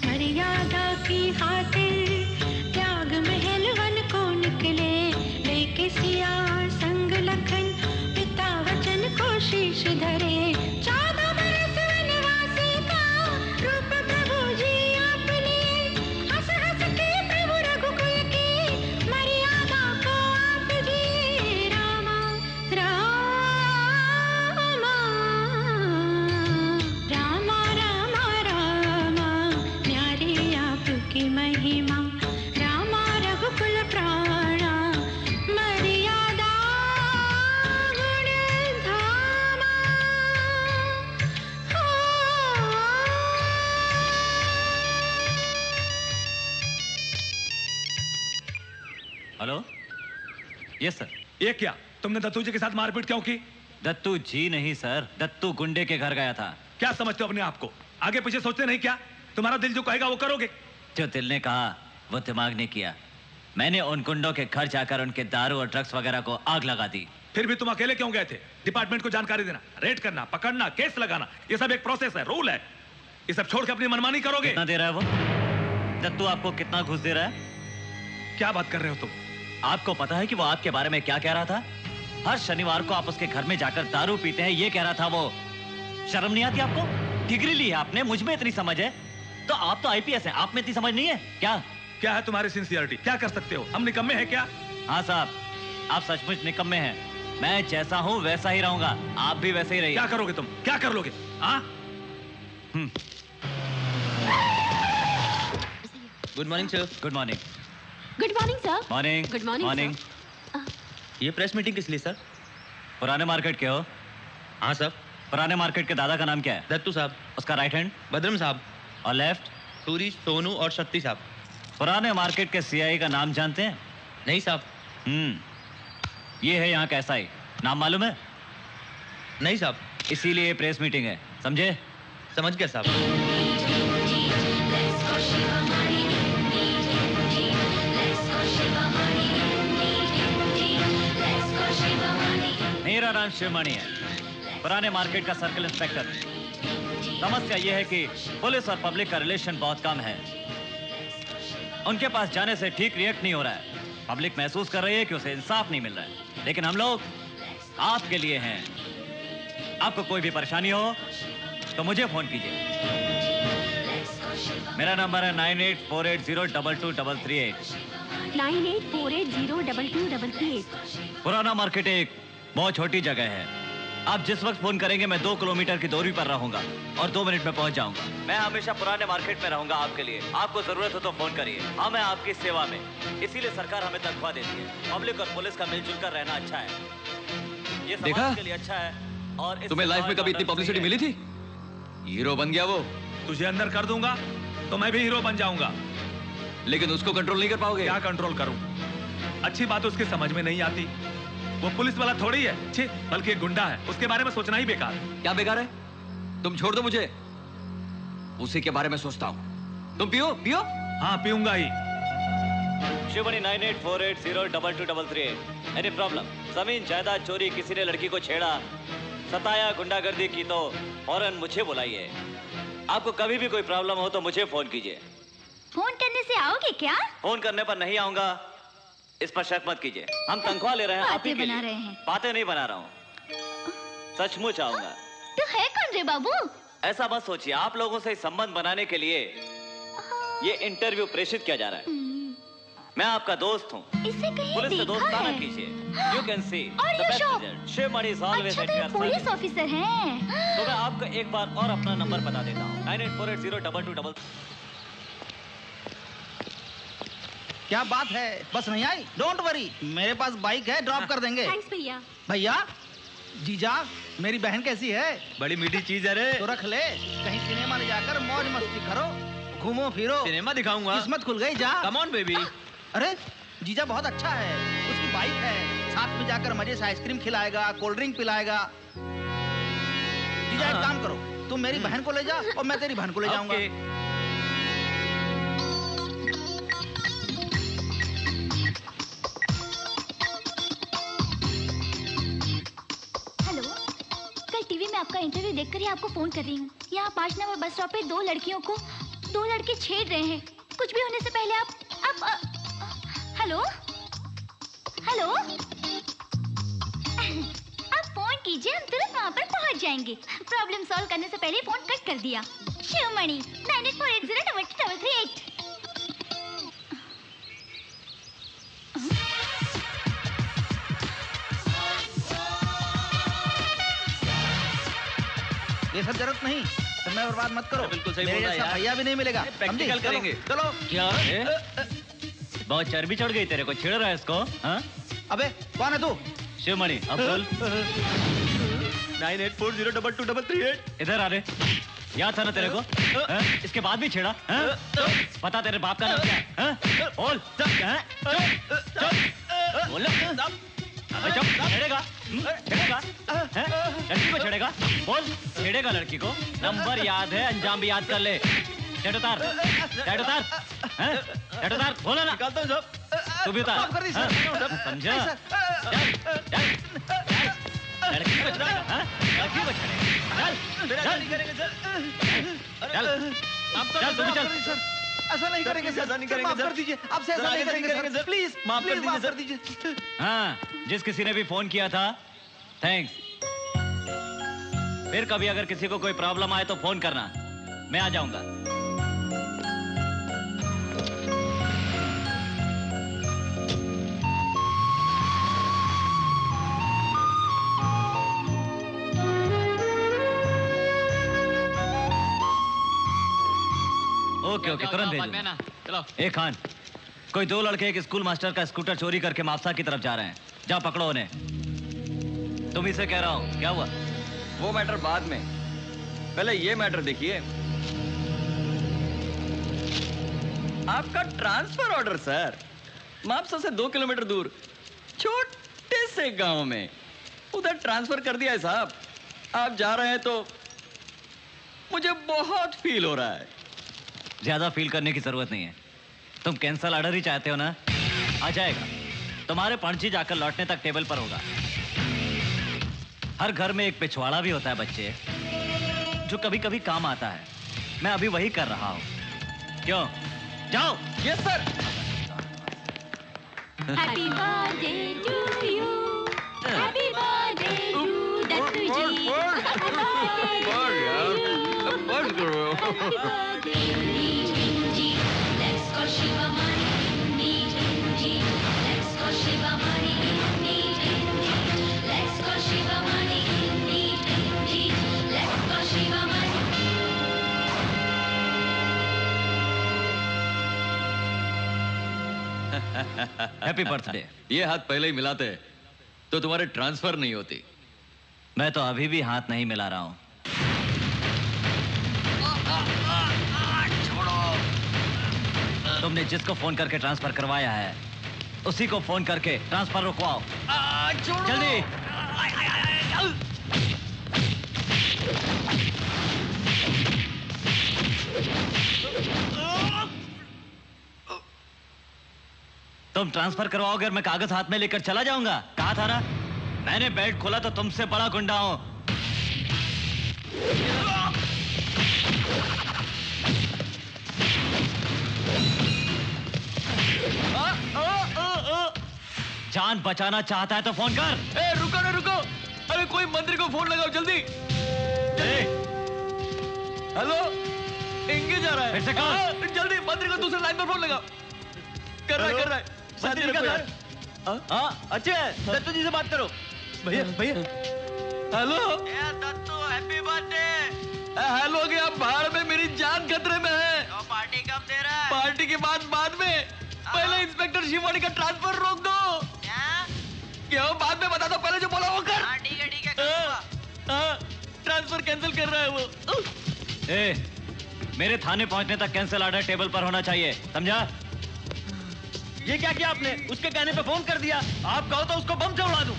मर्यादा की खातिर त्याग महल वन को निकले, लेके सिया संग लखन पिता वचन को शीश धरे। 14 बरस वनवासी का रूप प्रभु जी आपने, हंस हंस के प्रभु रघुकुल की मर्यादा को आप दिए। रामा रामा रामा रामा रामा न्यारे आपकी महिमा। रामा रघुकुल प्राणा मर्यादा गुण धामा। Hello, yes sir. ये क्या, तुमने दत्तू जी के साथ मारपीट क्यों की? दत्तू जी नहीं सर, दत्तू गुंडे के घर गया था। क्या समझते हो अपने आप को? आगे पीछे सोचते नहीं क्या? तुम्हारा दिल जो कहेगा वो करोगे। जो दिल ने कहा वो दिमाग ने किया। मैंने उन गुंडों के घर जाकर उनके दारू और ड्रग्स वगैरह को आग लगा दी। फिर भी तुम अकेले क्यों गए थे? डिपार्टमेंट को जानकारी देना, रेड करना, पकड़ना, केस लगाना, ये सब एक प्रोसेस है, रूल है। ये सब छोड़ के अपनी मनमानी करोगे? कितना दे रहा है वो? दत्तू आपको कितना घूस दे रहा है? क्या बात कर रहे हो तुम? आपको पता है कि वो आपके बारे में क्या कह रहा था? हर शनिवार को आप उसके घर में जाकर दारू पीते हैं, ये कह रहा था वो। शर्म नहीं आती आपको? डिग्री ली है आपने, मुझ में इतनी समझ है, तो आप तो आईपीएस हैं, आप में इतनी समझ नहीं है क्या? क्या है तुम्हारी सिंसियरिटी? क्या कर सकते हो? हम निकम्मे हैं क्या? हाँ साहब, आप सचमुच निकम्मे हैं। मैं जैसा हूँ वैसा ही रहूंगा, आप भी वैसे ही रहिए। क्या करोगे तुम? क्या कर लोगे? हाँ? Good morning sir. Good morning. Good morning sir. Morning. Good morning morning. ये प्रेस मीटिंग किस लिए सर? पुराने मार्केट के हो? हाँ सर। पुराने मार्केट के दादा का नाम क्या है? दत्तू साहब। उसका राइट हैंड? भद्रम साहब। और लेफ्ट? सूरी, सोनू और शक्ति साहब। पुराने मार्केट के सीआई का नाम जानते हैं? नहीं साहब। ये है यहाँ का एसआई, नाम मालूम है? नहीं साहब। इसीलिए ये प्रेस मीटिंग है, समझे? समझ गया साहब। मेरा नाम शिवमणि है, पुराने मार्केट का सर्कल इंस्पेक्टर। समस्या यह है कि पुलिस और पब्लिक का रिलेशन बहुत कम है। उनके पास जाने से ठीक रिएक्ट नहीं हो रहा है। पब्लिक महसूस कर रही है कि उसे इंसाफ नहीं मिल रहा है, लेकिन हम लोग आपके लिए हैं। आपको कोई भी परेशानी हो तो मुझे फोन कीजिए। मेरा नंबर है 9848022338। 9848022338। पुराना मार्केट एक बहुत छोटी जगह है। आप जिस वक्त फोन करेंगे मैं 2 किलोमीटर की दूरी पर रहूंगा और 2 मिनट में पहुंच जाऊंगा। मैं हमेशा पुराने मार्केट में रहूंगा आपके लिए। आपको जरूरत हो तो फोन करिए, हम हैं आपकी सेवा में। इसीलिए सरकार हमें तनख्वाह देती है। पब्लिक और पुलिस का मिलजुल कर रहना अच्छा है, ये समाज के लिए अच्छा है। और तुम्हें लाइफ में कभी इतनी पब्लिसिटी मिली थी? हीरो बन गया वो। तुझे अंदर कर दूंगा तो मैं भी हीरो बन जाऊंगा। लेकिन उसको कंट्रोल नहीं कर पाओगे। क्या कंट्रोल करूं? अच्छी बात उसकी समझ में नहीं आती। वो पुलिस वाला थोड़ी है, छी, बल्कि एक गुंडा है। उसके बारे में सोचना ही बेकार। क्या बेकार है? तुम छोड़ दो मुझे, उसी के बारे में सोचता हूं। तुम पियो पियो। हाँ पीऊंगा ही। शिवमणि 9848022338। Any problem? जमीन जायदाद चोरी, किसी ने लड़की को छेड़ा, सताया, गुंडागर्दी की तो फौरन मुझे बुलाइए। आपको कभी भी कोई प्रॉब्लम हो तो मुझे फोन कीजिए। फोन करने से आओगे क्या? फोन करने पर नहीं आऊंगा, इस पर शक मत कीजिए। हम तनख्वाह ले रहे हैं, आप ही के लिए। बातें नहीं बना रहा हूँ, सचमुच आऊंगा। तो है कौन रे बाबू? ऐसा मत सोचिए, आप लोगों से संबंध बनाने के लिए ये इंटरव्यू प्रेषित किया जा रहा है। मैं आपका दोस्त हूँ, पुलिस से दोस्ताना कीजिए। You can see the best result. Sivamani is always at your service. Police officer हैं। तो मैं आपको एक बार और अपना नंबर बता देता हूँ, 98480222. क्या बात है, बस नहीं आई? डोंट वरी, मेरे पास बाइक है, ड्रॉप कर देंगे। थैंक्स भैया। भैया, जीजा, मेरी बहन कैसी है? बड़ी मीठी चीज है रे। तो रख ले, कहीं सिनेमा ले जाकर मौज मस्ती करो, घूमो फिरो। सिनेमा दिखाऊंगा। किस्मत खुल गई, जा। Come on baby. अरे जीजा बहुत अच्छा है, उसकी बाइक है, साथ में जाकर मजे से आइसक्रीम खिलाएगा, कोल्ड ड्रिंक पिलाएगा। जीजा एक काम करो, तुम मेरी बहन को ले जा और मैं तेरी बहन को ले जाऊंगा। हेलो, कल टीवी में आपका इंटरव्यू देखकर ही आपको फोन कर रही हूँ। यहाँ 5 नंबर बस स्टॉप पे 2 लड़कियों को 2 लड़के छेड़ रहे हैं। कुछ भी होने से पहले आप हेलो हेलो, आप फोन कीजिए, हम तुरंत वहाँ पर पहुँच जाएंगे। प्रॉब्लम सॉल्व करने से पहले फोन कट कर दिया। शिवमणि 9848022338। ये सब जरूरत नहीं, समय बर्बाद मत करो। बिल्कुल सही मेरे बोल रहा जैसा यार। भैया भी नहीं मिलेगा। प्रैक्टिकल करेंगे। चलो। क्या बहुत चर्बी चढ़ गई तेरे को, छेड़ रहा है इसको? हाँ? अबे कौन है तू? शिवमणि अब बोल। 9840222338। इधर आ रे, याद था ना तेरे को? हाँ? इसके बाद भी छेड़ा? हाँ? पता तेरे बाप का नाम क्या है? हाँ? बोल। हाँ? बोल। अबे चुप, छेड़ेगा? छेड़ेगा? हाँ? लड़की को छेड़ेगा? बोल, छेड़ेगा लड़की को? नंबर याद है, अंजाम भी याद कर ले। चढ़ उतार, चढ़ उतार, हाँ? चढ़ उतार, बोला ना? निकालता हूँ सब। तू भी उतार। माफ कर दी, सर। हाँ? समझा? चल, चल, चल। लड़की को छेड़ेगा? हाँ? लड़की को छेड़ेगा? चल, चल, नहीं करेंगे सर। चल, चल, तू भी चल। ऐसा नहीं करेंगे सर, ऐसा नहीं सर, करेंगे माफ सर। कर दीजिए, आपसे ऐसा सर, नहीं आगे करेंगे नहीं सर, करेंगे सर। प्लीज माफ कर प्लीज दीजिए माफ सर। कर दीजिए। हाँ, जिस किसी ने भी फोन किया था, थैंक्स। फिर कभी अगर किसी को कोई प्रॉब्लम आए तो फोन करना, मैं आ जाऊंगा। ओके ओके, तुरंत भेजूंगा। चलो। ए खान, कोई 2 लड़के एक स्कूल मास्टर का स्कूटर चोरी करके मापसा की तरफ जा रहे हैं। जाओ पकड़ो उन्हें। तुम इसे कह रहा हूं, क्या हुआ? वो मैटर बाद में, पहले ये मैटर देखिए। आपका ट्रांसफर ऑर्डर सर, मापसा से 2 किलोमीटर दूर छोटे से गांव में उधर ट्रांसफर कर दिया है साहब। आप जा रहे हैं तो मुझे बहुत फील हो रहा है। ज्यादा फील करने की जरूरत नहीं है। तुम कैंसल ऑर्डर ही चाहते हो ना? आ जाएगा। तुम्हारे पर्ची जाकर लौटने तक टेबल पर होगा। हर घर में एक पिछवाड़ा भी होता है बच्चे, जो कभी कभी काम आता है। मैं अभी वही कर रहा हूं। क्यों? जाओ। Yes sir. Happy birthday to you. Happy birthday to Dattu ji. Happy birthday to you. Happy birthday ji. Let's go Shiva Mani. Ji. Let's go Shiva Mani. Ji. Let's go Shiva Mani. Ji. Let's go Shiva Mani. Happy birthday. ये हाथ पहले ही मिलाते तो तुम्हारे transfer नहीं होती। मैं तो अभी भी हाथ नहीं मिला रहा हूं। तुमने जिसको फोन करके ट्रांसफर करवाया है उसी को फोन करके ट्रांसफर रुकवाओ। जल्दी। तुम ट्रांसफर करवाओगे और मैं कागज हाथ में लेकर चला जाऊंगा। कहा था ना, मैंने बेल्ट खोला तो तुमसे बड़ा गुंडा हूं। जान बचाना चाहता है तो फोन कर। रुको ना रुको, अरे कोई मंत्री को फोन लगाओ जल्दी। हेलो, एंगेज आ रहा है। फिर से कहा। जल्दी मंत्री को दूसरे लाइन पर फोन लगाओ। कर रहा है। अच्छे दत्तू जी से बात करो। भैया hello Dattu, happy birthday. Hello गया भाड़ में, मेरी जान खतरे में है। तो पार्टी कब दे रहा है? पार्टी के बाद में। पहले इंस्पेक्टर शिवानी का ट्रांसफर रोक दो। क्या बाद में बता दो, पहले जो बोला वो कर। ठीक है करूंगा। ट्रांसफर कैंसिल कर रहा है वो। मेरे थाने पहुंचने तक कैंसिल ऑर्डर टेबल पर होना चाहिए, समझा? ये क्या किया आपने? उसके कहने पे फोन कर दिया। आप कहो तो उसको बम से उड़ा दूं।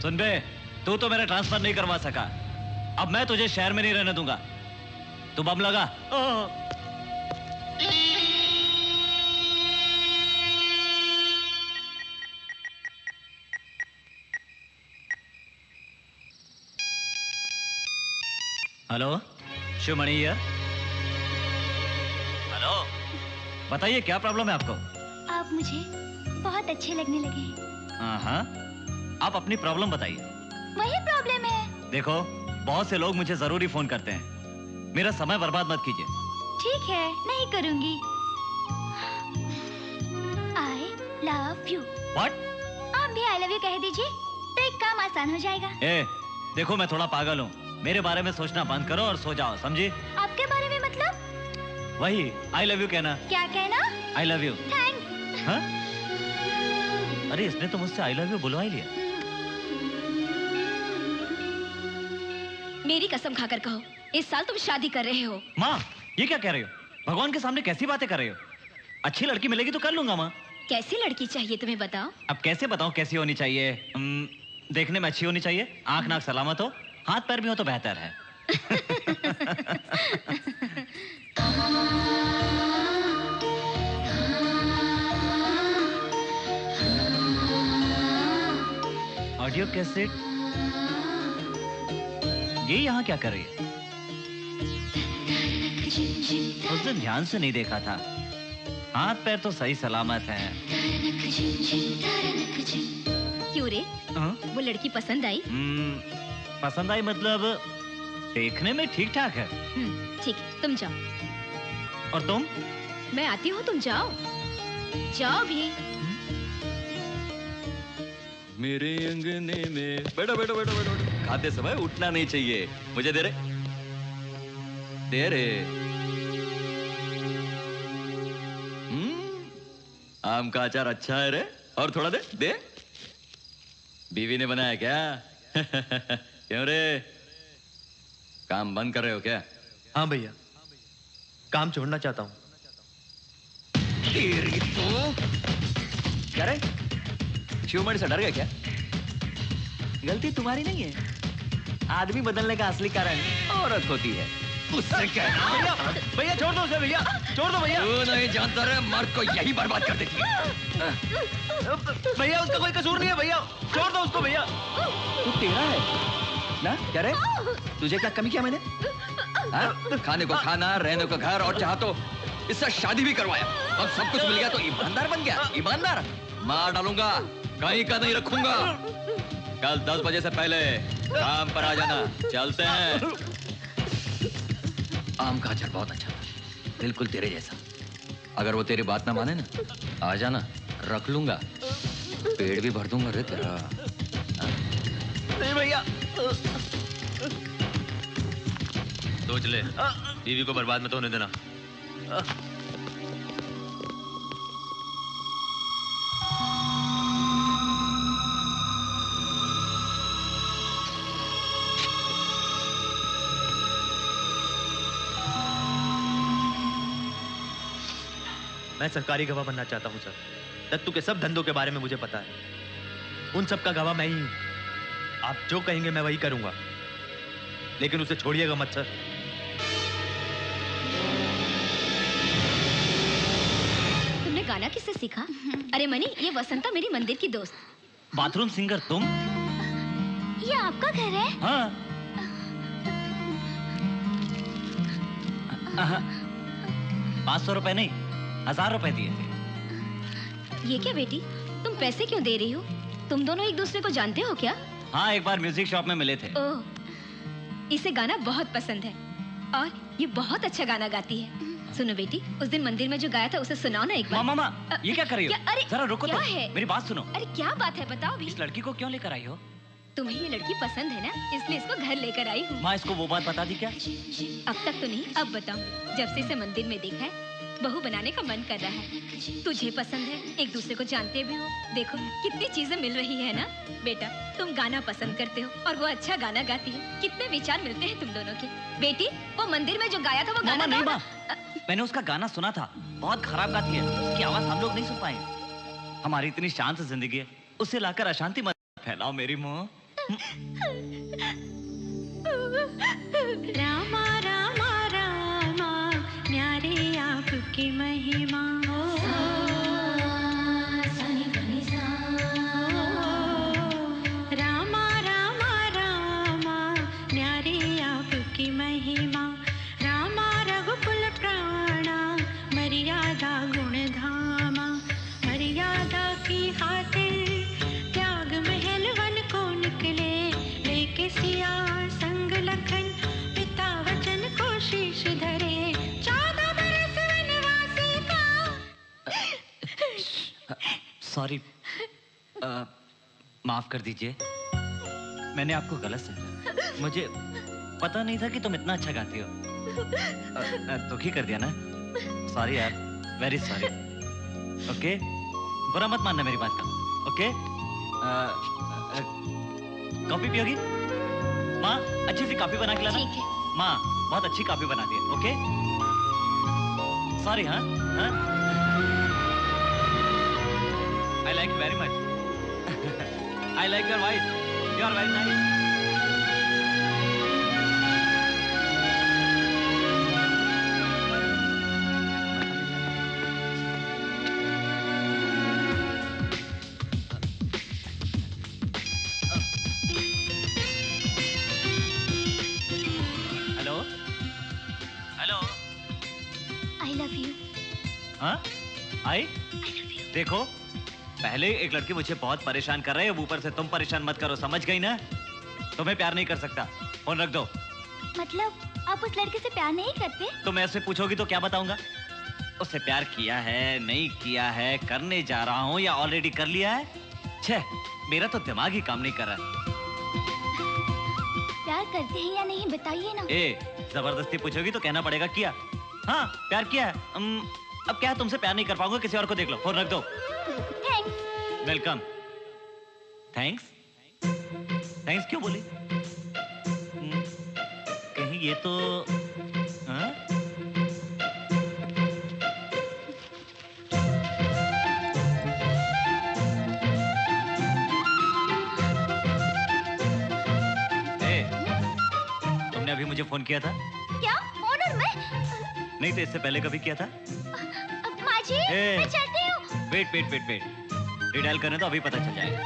सुन बे, तू तो मेरा ट्रांसफर नहीं करवा सका, अब मैं तुझे शहर में नहीं रहने दूंगा। तू बम लगा। Hello, Sivamani here. हेलो, बताइए क्या प्रॉब्लम है आपको? आप मुझे बहुत अच्छे लगने लगे हैं। हाँ, आप अपनी प्रॉब्लम बताइए। वही प्रॉब्लम है। देखो, बहुत से लोग मुझे जरूरी फोन करते हैं, मेरा समय बर्बाद मत कीजिए। ठीक है, नहीं करूंगी। I love you। What? आप भी I love you कह दीजिए तो एक काम आसान हो जाएगा। देखो मैं थोड़ा पागल हूँ, मेरे बारे में सोचना बंद करो और सो जाओ, समझी? आपके बारे में मतलब? वही I love you कहना। क्या कहना? I love you। थैंक्स। हाँ? अरे इसने तो मुझसे I love you बुलवा ही लिया। मेरी कसम खाकर कहो, इस साल तुम शादी कर रहे हो। माँ, ये क्या कह रही हो? भगवान के सामने कैसी बातें कर रही हो? अच्छी लड़की मिलेगी तो कर लूंगा माँ। कैसी लड़की चाहिए तुम्हें बताओ? अब कैसे बताऊं कैसी होनी चाहिए? देखने में अच्छी होनी चाहिए, आंख नाक सलामत हो, हाथ पैर भी हो तो बेहतर है। ऑडियो कैसेट ये यहाँ क्या कर रही है? उस दिन ध्यान से नहीं देखा था, हाथ पैर तो सही सलामत हैं। क्यों रे? वो लड़की पसंद आई? पसंद आई मतलब देखने में ठीक ठाक है। ठीक है, तुम जाओ। और तुम? मैं आती हूँ, तुम जाओ। जाओ भी। मेरे अंगने में बैठो बैठो बैठो बैठो। खाते समय उठना नहीं चाहिए। मुझे दे रे, दे रे। आम का अचार अच्छा है रे, और थोड़ा दे दे। बीवी ने बनाया क्या? क्यों रे, काम बंद कर रहे हो क्या? हाँ भैया, काम छोड़ना चाहता हूँ। तेरी तो क्या रे, शिवमणि से डर गया क्या? गलती तुम्हारी नहीं है, आदमी बदलने का असली कारण औरत होती है। उससे कहना भैया छोड़ दो उसे, भैया छोड़ दो भैया। तू नहीं जानता रे, मर्द को यही बर्बाद कर देती है। भैया उसका कोई कसूर नहीं है, भैया छोड़ दो उसको भैया। तू तेरा है ना? क्या रे, तुझे क्या कमी किया मैंने? खाने को खाना, रहने को घर, और चाह तो इससे शादी भी करवाया, अब सब कुछ मिल गया तो ईमानदार बन गया। ईमानदार मार डालूंगा, कहीं का नहीं रखूंगा। कल 10 बजे से पहले काम पर आ जाना। चलते हैं। आम का अचार बहुत अच्छा था, बिल्कुल तेरे जैसा। अगर वो तेरी बात ना माने ना, आ जाना, रख लूंगा, पेड़ भी भर दूंगा रे तेरा। नहीं भैया। सोच ले, बीवी को बर्बाद मत होने देना। मैं सरकारी गवाह बनना चाहता हूं सर। दत्तू के सब धंधों के बारे में मुझे पता है। उन सब का गवाह मैं ही हूं। आप जो कहेंगे मैं वही करूंगा, लेकिन उसे छोड़िएगा मत सर। तुमने गाना किससे सीखा? अरे मनी, ये वसंता मेरी मंदिर की दोस्त। बाथरूम सिंगर तुम? ये आपका घर है? हाँ। 500 रुपए नहीं, 1000 रुपए दिए थे। ये क्या बेटी, तुम पैसे क्यों दे रही हो? तुम दोनों एक दूसरे को जानते हो क्या? हाँ, एक बार म्यूजिक शॉप में मिले थे। ओह, इसे गाना बहुत पसंद है और ये बहुत अच्छा गाना गाती है। सुनो बेटी, उस दिन मंदिर में जो गाया था उसे सुनाओ ना एक बार। मामा, ये क्या कर रही हो? अरे जरा रुको क्या तो, है? मेरी बात सुनो। अरे क्या बात है, बताओ भी। इस लड़की को क्यों लेकर आई हो? तुम्हें ये लड़की पसंद है ना, इसलिए इसको घर लेकर आई हूँ। माँ, इसको वो बात बता दी क्या? अब तक तो नहीं, अब बताओ। जब से इसे मंदिर में देखा है, बहू बनाने का मन कर रहा है। तुझे पसंद है, एक दूसरे को जानते भी हो। देखो कितनी चीजें मिल रही है ना। बेटा, तुम गाना पसंद करते हो और वो अच्छा गाना गाती है। कितने विचार मिलते हैं तुम दोनों के। बेटी, वो मंदिर में जो गाया था वो गाना नहीं माँ, मैंने उसका गाना सुना था, बहुत खराब गाती है। उसकी आवाज हम लोग नहीं सुन पाए। हमारी इतनी शांत जिंदगी है, उसे लाकर अशांति मत फैलाओ मेरी माँ। रामा रामा रामा न्यारे आपकी महिमा। रामा रामा रामा न्यारे आपकी महिमा। रामा रघुकुल प्राणा मर्यादा गुण धामा। मर्यादा की खातिर त्याग महल वन को निकले, लेके सिया संग लखन पिता वचन को शीश धरे। 14 बरस वनवासी का। सॉरी, माफ कर दीजिए, मैंने आपको गलत समझा। मुझे पता नहीं था कि तुम इतना अच्छा गाती हो। दुखी कर दिया ना? सॉरी यार, वेरी सॉरी। ओके, बुरा मत मानना मेरी बात का। ओके, कॉफी पियोगी? माँ, अच्छी सी कॉफी बना के लाना। ठीक है। माँ, बहुत अच्छी कॉफी बनाती है। Okay, sorry. हाँ, I like very much. I like your voice. You are very nice. Hello, hello. I love you. हाँ, आई? देखो, पहले एक लड़की मुझे बहुत परेशान कर रही है, अब ऊपर से तुम परेशान मत करो, समझ गई ना? तुम्हें प्यार नहीं कर सकता, फोन रख दो। मतलब आप उस लड़के से प्यार नहीं करते? तुम ऐसे पूछोगी तो क्या बताऊंगा? उससे प्यार किया है, नहीं किया है, करने जा रहा हूँ या ऑलरेडी कर लिया है? छे, मेरा तो दिमाग ही काम नहीं कर रहा। प्यार करते हैं या नहीं बताइए ना। जबरदस्ती पूछोगी तो कहना पड़ेगा किया। हाँ, प्यार किया है। अब क्या, तुमसे प्यार नहीं कर पाऊंगा, किसी और को देख लो, फोन रख दो। वेलकम। थैंक्स? थैंक्स क्यों बोली? कहीं ये तो तुमने अभी मुझे फोन किया था? क्या? फोन और मैं? नहीं तो इससे पहले कभी किया था? माजी, मैं चलती हूँ। वेट। रिडायल करने तो अभी पता चल जाएगा।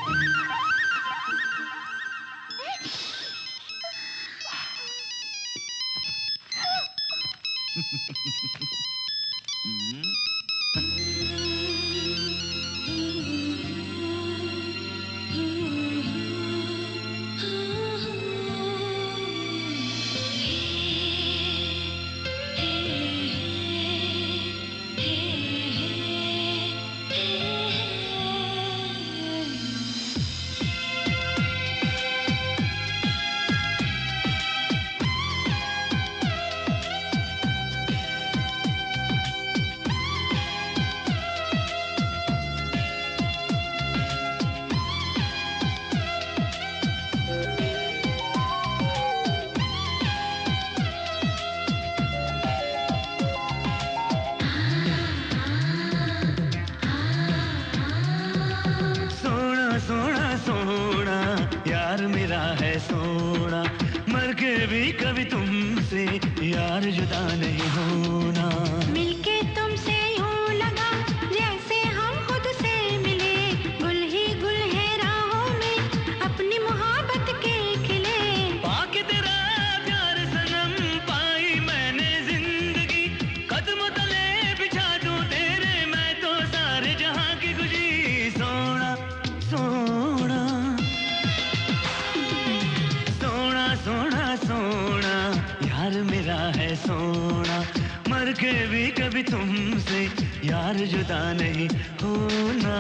के भी कभी तुमसे यार जुदा नहीं होना।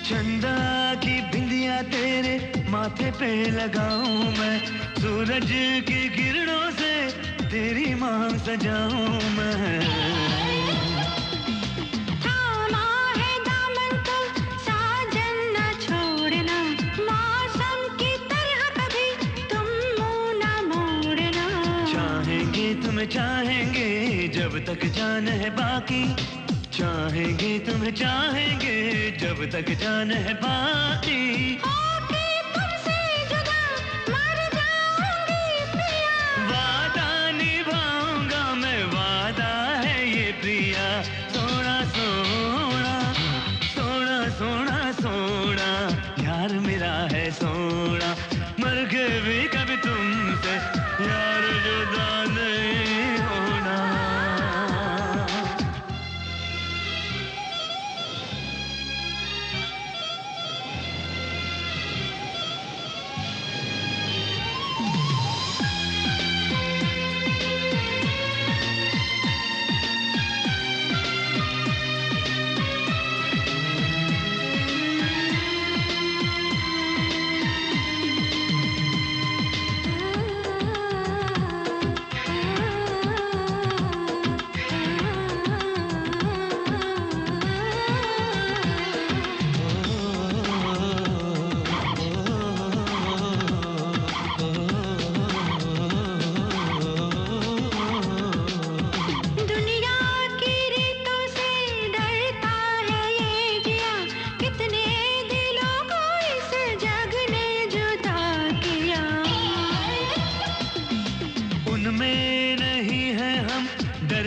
चंदा की बिंदिया तेरे माथे पे लगाऊं मैं, सूरज की किरणों से तेरी मांग सजाऊं मैं। थामा है दामन को साजन न छोड़ना, मौसम की तरह कभी तुम मुंह न मोड़ना। चाहेंगे तुम्हें चाहेंगे जब तक जान है बाकी, चाहेंगे तुम्हें चाहेंगे जब तक जान है बाकी। होके तुमसे जुदा मर जाऊंगी प्रिया, वादा निभाऊंगा मैं, वादा है ये प्रिया। सोना सोना सोना सोना सोना यार मेरा है सोना, मर के भी कभी तुमसे यार जुदा नहीं होना।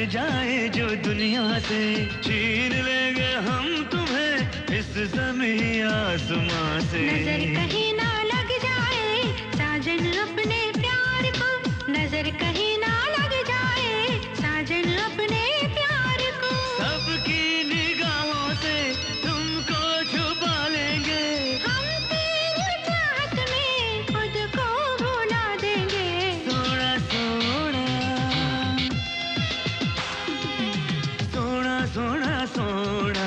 जाए जो दुनिया से, छीन लेंगे हम तुम्हें इस ज़मीं आसमां से। नजर कहीं ना लग जाए साजन अपने प्यार को, नजर कहीं ना लग जाए साजन अपने प्यार को। सबकी निगाहों से तुमको छुपा लेंगे, हम तेरी चाहत में खुद को भुला देंगे। सोना सोना सोना सोना सोना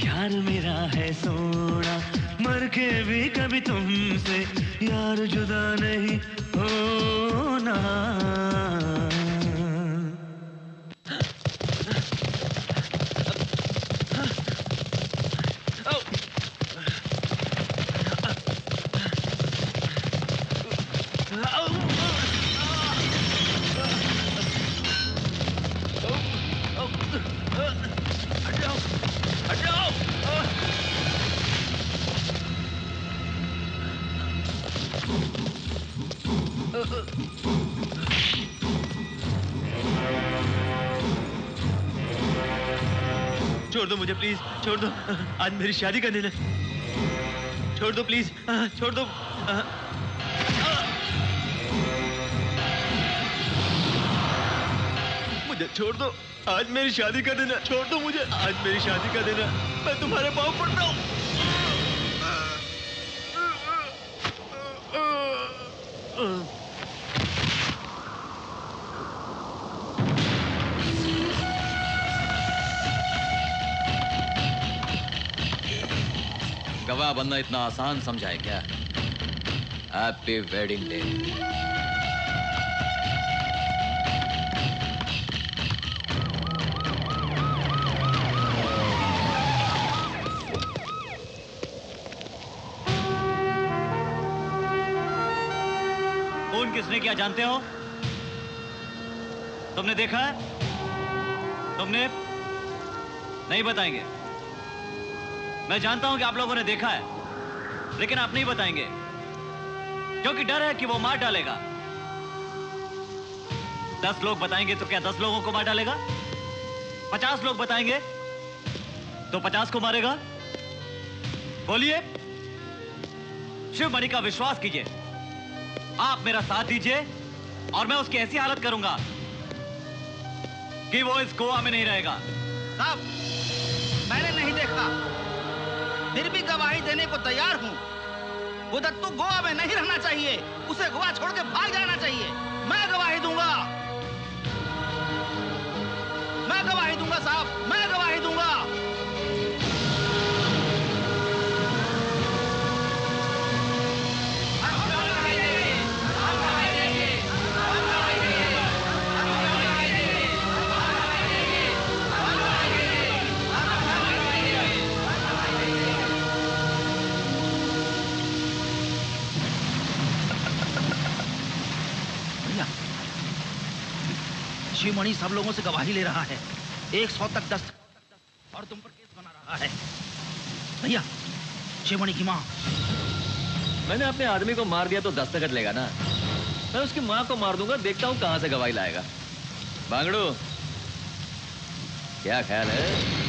यार मेरा है सोना, मर के भी कभी तुमसे यार जुदा नहीं होना। छोड़ दो मुझे प्लीज, छोड़ दो, आज मेरी शादी का दिन है, छोड़ दो प्लीज, छोड़ दो। मुझे छोड़ दो, आज मेरी शादी का दिन है, छोड़ दो मुझे, आज मेरी शादी का दिन है, मैं तुम्हारे पाँव पड़ रहा हूँ। गवाह बनना इतना आसान समझा है क्या? Happy wedding day. फोन किसने किया जानते हो? तुमने देखा है? तुमने नहीं बताएंगे। मैं जानता हूं कि आप लोगों ने देखा है, लेकिन आप नहीं बताएंगे क्योंकि डर है कि वो मार डालेगा। 10 लोग बताएंगे तो क्या 10 लोगों को मार डालेगा? 50 लोग बताएंगे तो 50 को मारेगा? बोलिए। शिवमणि का विश्वास कीजिए, आप मेरा साथ दीजिए और मैं उसकी ऐसी हालत करूंगा कि वो इस गोवा में नहीं रहेगा। साहब, मैंने नहीं देखा, फिर भी गवाही देने को तैयार हूं। वो दत्तू गोवा में नहीं रहना चाहिए, उसे गोवा छोड़ के भाग जाना चाहिए। मैं गवाही दूंगा, मैं गवाही दूंगा साहब, मैं गवाही दूंगा। शिवमणि सब लोगों से गवाही ले रहा है, 100 तक 10 और तुम पर केस बना रहा है। भैया, शिवमणि की माँ। मैंने अपने आदमी को मार दिया तो दस्तखत लेगा ना। मैं उसकी माँ को मार दूंगा, देखता हूँ कहां से गवाही लाएगा। बांगड़ू, क्या ख्याल है?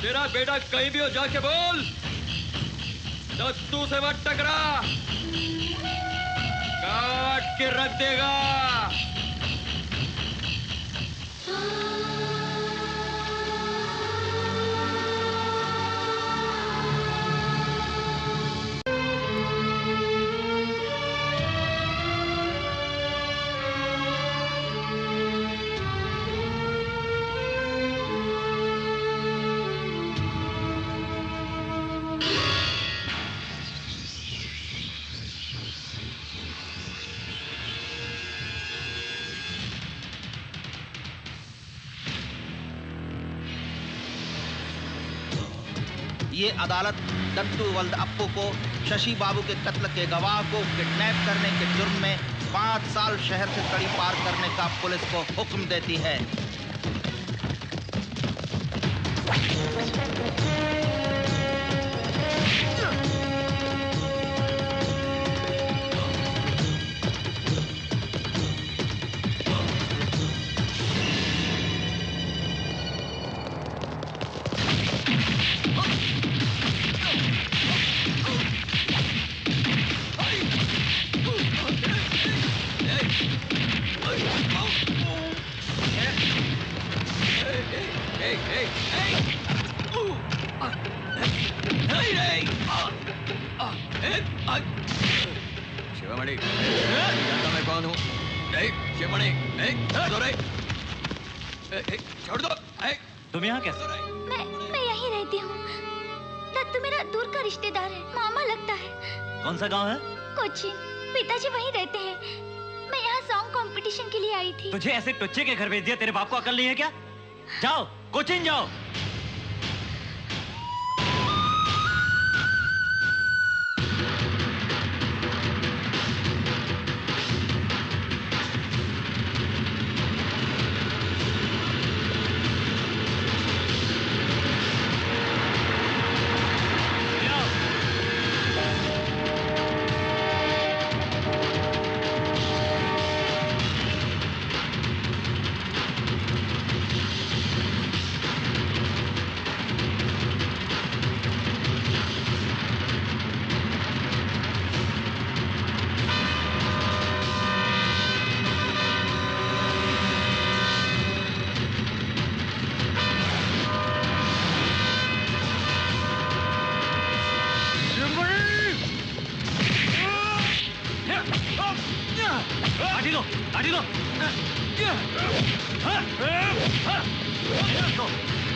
तेरा बेटा कहीं भी हो जाके बोल, दत्तू से मत टकरा, काट के रख देगा। ये अदालत दत्तू वल्द अप्पू को शशि बाबू के कत्ल के गवाह को किडनैप करने के जुर्म में 5 साल शहर से कड़ी पार करने का पुलिस को हुक्म देती है। शिवमणि, जानता मैं कौन हूँ? शिवमणि, छोड़ दो। तुम यहाँ कैसे? मैं यहीं रहती हूँ। दत्तू मेरा दूर का रिश्तेदार है, मामा लगता है। कौन सा गांव है? कोचिन, पिताजी वहीं रहते हैं। मैं यहाँ सॉन्ग कंपटीशन के लिए आई थी। तुझे ऐसे टुच्चे के घर भेज दिया, तेरे बाप को अकल नहीं है क्या? जाओ, कोचिन जाओ।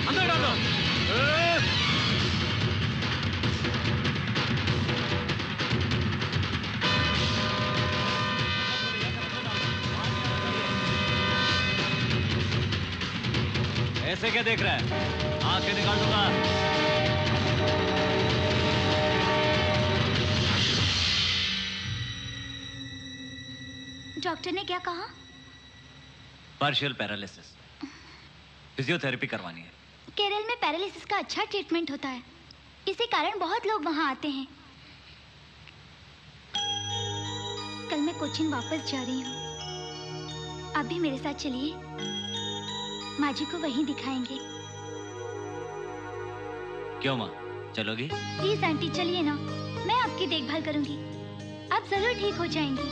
अंदर डालो। ऐसे क्या देख रहा है? आंखें निकाल दूंगा। डॉक्टर ने क्या कहा? पार्शियल पैरालिसिस, फिजियोथेरेपी करवानी है। केरल में पैरालिसिस का अच्छा ट्रीटमेंट होता है, इसी कारण बहुत लोग वहां आते हैं। कल मैं कोचिन वापस जा रही हूँ, आप भी मेरे साथ चलिए, माँ जी को वहीं दिखाएंगे। क्यों माँ, चलोगी? प्लीज आंटी चलिए ना, मैं आपकी देखभाल करूंगी, आप जरूर ठीक हो जाएंगी।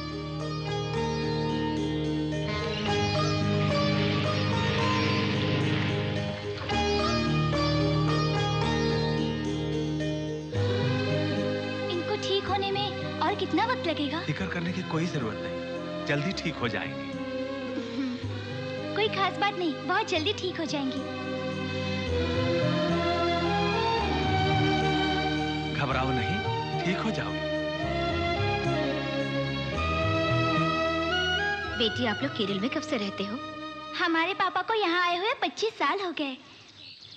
इनको ठीक होने में और कितना वक्त लगेगा? फिक्र करने की कोई जरूरत नहीं, जल्दी ठीक हो जाएंगे। कोई खास बात नहीं, बहुत जल्दी ठीक हो जाएंगी। घबराओ नहीं, ठीक हो जाओगे। बेटी, आप लोग केरल में कब से रहते हो? हमारे पापा को यहाँ आए हुए 25 साल हो गए।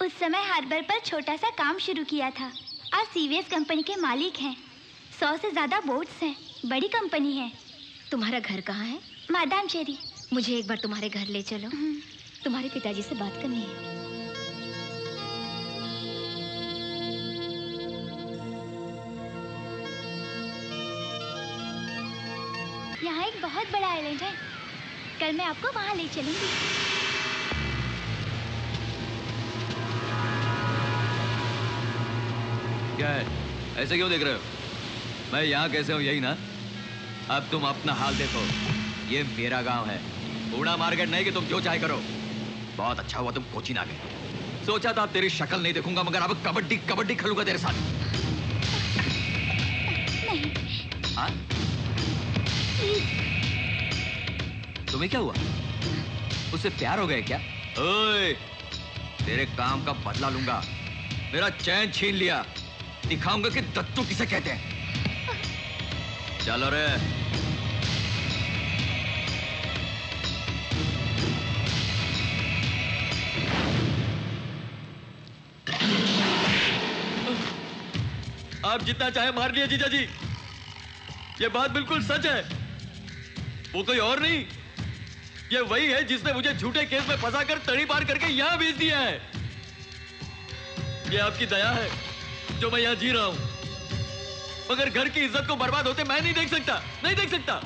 उस समय हार्बर पर छोटा सा काम शुरू किया था। आज सीवीएस कंपनी के मालिक हैं। 100 से ज्यादा बोट्स हैं, बड़ी कंपनी है। तुम्हारा घर कहाँ है? मादाम चेरी। मुझे एक बार तुम्हारे घर ले चलो, तुम्हारे पिताजी से बात करनी है। यहाँ एक बहुत बड़ा आइलैंड है, कल मैं आपको वहाँ ले चलूंगी। क्या है, ऐसे क्यों देख रहे हो? मैं यहाँ कैसे हूँ यही ना? अब तुम अपना हाल देखो, ये मेरा गांव है, पूरा मार्केट नहीं कि तुम जो चाहे करो। बहुत अच्छा हुआ तुम कोचिन आ गए। सोचा था अब तेरी शक्ल नहीं देखूंगा, मगर अब कबड्डी कबड्डी खेलूंगा तेरे साथ। नहीं। हाँ? तुम्हें क्या हुआ? उससे प्यार हो गया क्या? ओए, तेरे काम का बदला लूंगा। मेरा चैन छीन लिया, दिखाऊंगा कि दत्तू किसे कहते हैं। चलो रे। आप जितना चाहे मार लिए जीजा जी, ये बात बिल्कुल सच है। वो कोई और नहीं, ये वही है जिसने मुझे झूठे केस में फंसाकर तड़ी पार करके यहाँ भेज दिया है। ये आपकी दया है जो मैं यहाँ जी रहा हूँ, मगर घर की इज्जत को बर्बाद होते मैं नहीं देख सकता, नहीं देख सकता।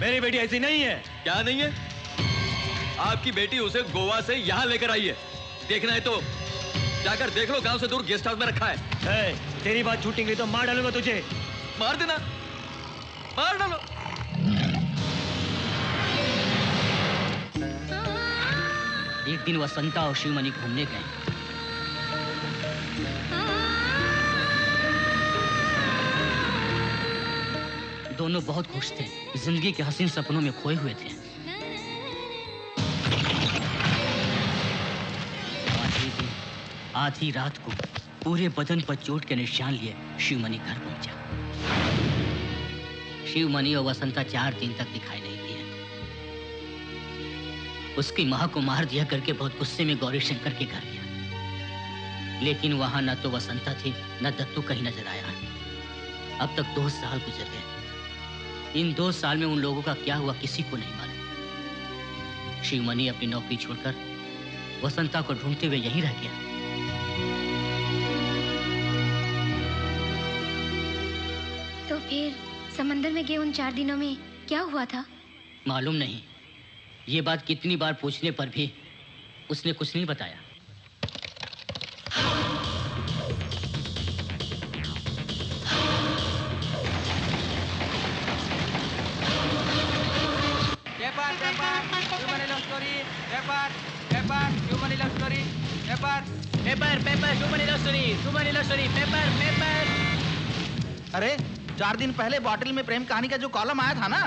मेरी बेटी ऐसी नहीं है। क्या नहीं है? आपकी बेटी उसे गोवा से यहाँ लेकर आई है। देखना है तो जाकर देख लो, गांव से दूर गेस्ट हाउस में रखा है। तेरी बात छूटी गई तो मार डालूंगा तुझे। मार देना, मार डालो। एक दिन वसंता और शिवमणि घूमने गए। दोनों बहुत खुश थे, जिंदगी के हसीन सपनों में खोए हुए थे। आधी रात को पूरे बदन पर चोट के निशान लिए शिवमणि घर पहुंचा। शिवमणि और वसंता 4 दिन तक दिखाई नहीं दिए। उसकी मां को मार दिया करके बहुत गुस्से में गौरी शंकर के घर गया, लेकिन वहां न तो वसंता थी न दत्तू कहीं नजर आया। अब तक 2 साल गुजर गए। इन 2 साल में उन लोगों का क्या हुआ किसी को नहीं मालूम। शिवमणि अपनी नौकरी छोड़कर वसंता को ढूंढते हुए यहीं रह गया। तो फिर समंदर में गए उन 4 दिनों में क्या हुआ था? मालूम नहीं। ये बात कितनी बार पूछने पर भी उसने कुछ नहीं बताया। अरे 4 दिन पहले बॉटल में प्रेम कहानी का जो कॉलम आया था ना,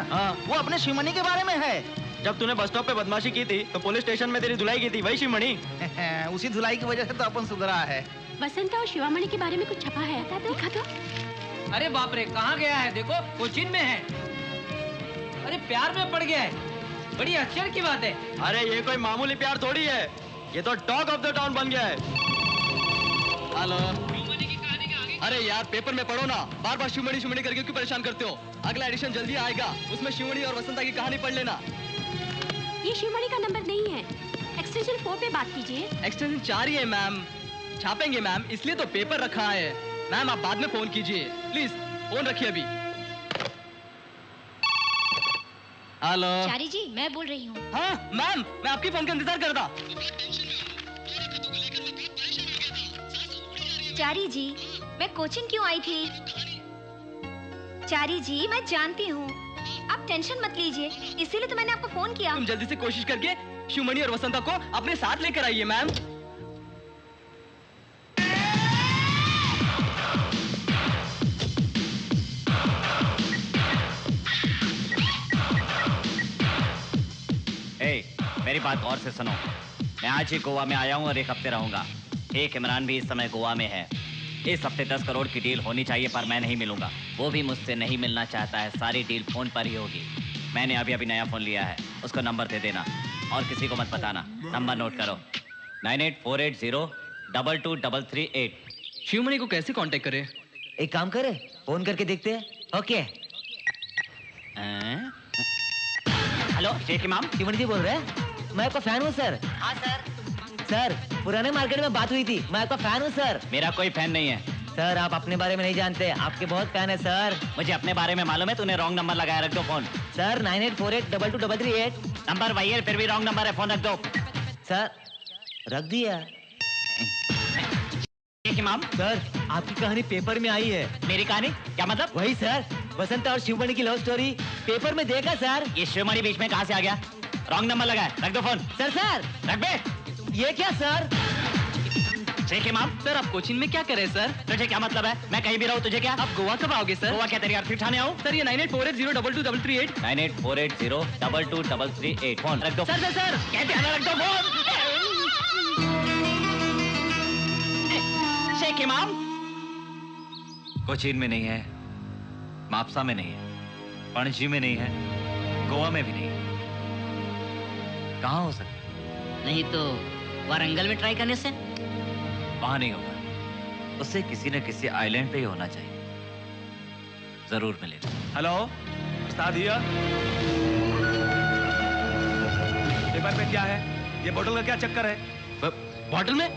वो अपने शिवमणि के बारे में है। जब तूने बस स्टॉप पे बदमाशी की थी तो पुलिस स्टेशन में तेरी धुलाई की थी, वही शिवमणि? उसी धुलाई की वजह से तो अपन सुधरा है। वसंता और शिवामणि के बारे में कुछ छपा है, दिखा तो। अरे बाप रे, कहाँ गया है? देखो कोचिन में है। अरे प्यार में पड़ गया है, बड़ी आश्चर्य की बात है। अरे ये कोई मामूली प्यार थोड़ी है, ये तो टॉक ऑफ द टाउन बन गया है। हेलो। अरे यार पेपर में पढ़ो ना, बार बार शिवमणि शिवमणि करके क्यों परेशान करते हो? अगला एडिशन जल्दी आएगा, उसमें शिवमणि और वसंता की कहानी पढ़ लेना। ये शिवमणि का नंबर नहीं है, एक्सटेंशन 4 पे बात कीजिए। एक्सटेंशन 4 ही है मैम। छापेंगे मैम, इसलिए तो पेपर रखा है। मैम आप बाद में फोन कीजिए प्लीज, फोन रखिए अभी। हेलो। चारी जी, मैं बोल रही हूँ। हाँ मैम, मैं आपकी फोन का इंतजार कर रहा। चारी जी, मैं कोचिंग क्यों आई थी? चारी जी, मैं जानती हूँ, आप टेंशन मत लीजिए, इसीलिए तो मैंने आपको फोन किया। तुम जल्दी से कोशिश करके शिवमणि और वसंता को अपने साथ लेकर आइए मैम। मेरी बात गौर से सुनो। मैं आज ही गोवा में आया हूँ और 1 हफ्ते रहूंगा। एक इमरान भी इस समय गोवा में है। इस हफ्ते 10 करोड़ की डील होनी चाहिए, पर मैं नहीं मिलूंगा। वो भी मुझसे नहीं मिलना चाहता है। सारी डील फोन पर ही होगी। मैंने अभी अभी नया फोन लिया है, उसको नंबर दे देना और किसी को मत बताना। नंबर नोट करो, 9848022338। शिवमणि को कैसे कांटेक्ट करें? एक काम करे, फोन करके देखते हैं। ओके। हेलो शेख इमाम, शिवमणि जी बोल रहे हैं? मैं आपका फैन हूँ सर। हाँ सर। सर, पुराने मार्केट में बात हुई थी, मैं आपका फैन हूँ सर। मेरा कोई फैन नहीं है सर, आप अपने बारे में नहीं जानते, आपके बहुत फैन है सर। मुझे अपने बारे में मालूम है। तूने रॉन्ग नंबर लगाया, रख दो फोन। सर 9848222338। नंबर वही है, फिर भी रॉन्ग नंबर है, फोन रख दो। सर रख दिया। इमाम सर, आपकी कहानी पेपर में आई है। मेरी कहानी? क्या मतलब? वही सर, वसंता और शिवमणि की लव स्टोरी पेपर में देखा सर। ये शिवमणि बीच में कहाँ से आ गया? रॉन्ग नंबर लगा है, रख दो फोन। सर रख बे। ये क्या सर? शेख इमाम, सर आप कोचिन में क्या कर रहे हैं सर? तुझे क्या मतलब है? मैं कहीं भी रहूं, तुझे क्या? आप गोवा कब आओगे सर? गोवा क्या तेरी अर्थी उठाने आऊं? सर ये 9848022338। 9848022338। फोन रख दो। सर कहते हैं ना, रख दो फोन। शेख इमाम कोचीन में नहीं है, मापसा में नहीं है, पणजी में नहीं है, गोवा में भी नहीं है। कहाँ हो सकता? नहीं तो वारंगल में ट्राई करने से? वहां नहीं होगा, उससे किसी न किसी आइलैंड पे ही होना चाहिए। जरूर मिलेगा। Hello Ustad here. पेपर पे क्या है? ये बोतल का क्या चक्कर है? बोतल में?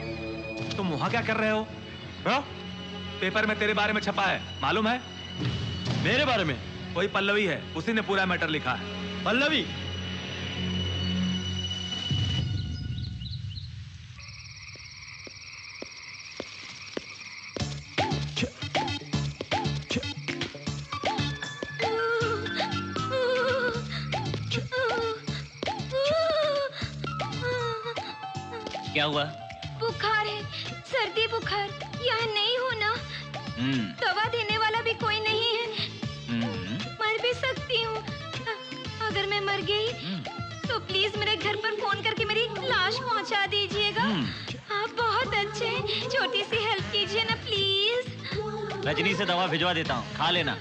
तुम वहां क्या कर रहे हो? पेपर में तेरे बारे में छपा है, मालूम है? मेरे बारे में? कोई पल्लवी है, उसी ने पूरा मैटर लिखा है। पल्लवी? क्या हुआ? बुखार है, सर्दी बुखार। यहाँ नहीं हो ना? दवा देने वाला भी कोई नहीं है। मर भी सकती हूँ। अगर मैं मर गई तो प्लीज मेरे घर पर फोन करके मेरी लाश पहुँचा दीजिएगा। आप बहुत अच्छे हैं, छोटी सी हेल्प कीजिए ना प्लीज। रजनी से दवा भिजवा देता हूँ, खा लेना।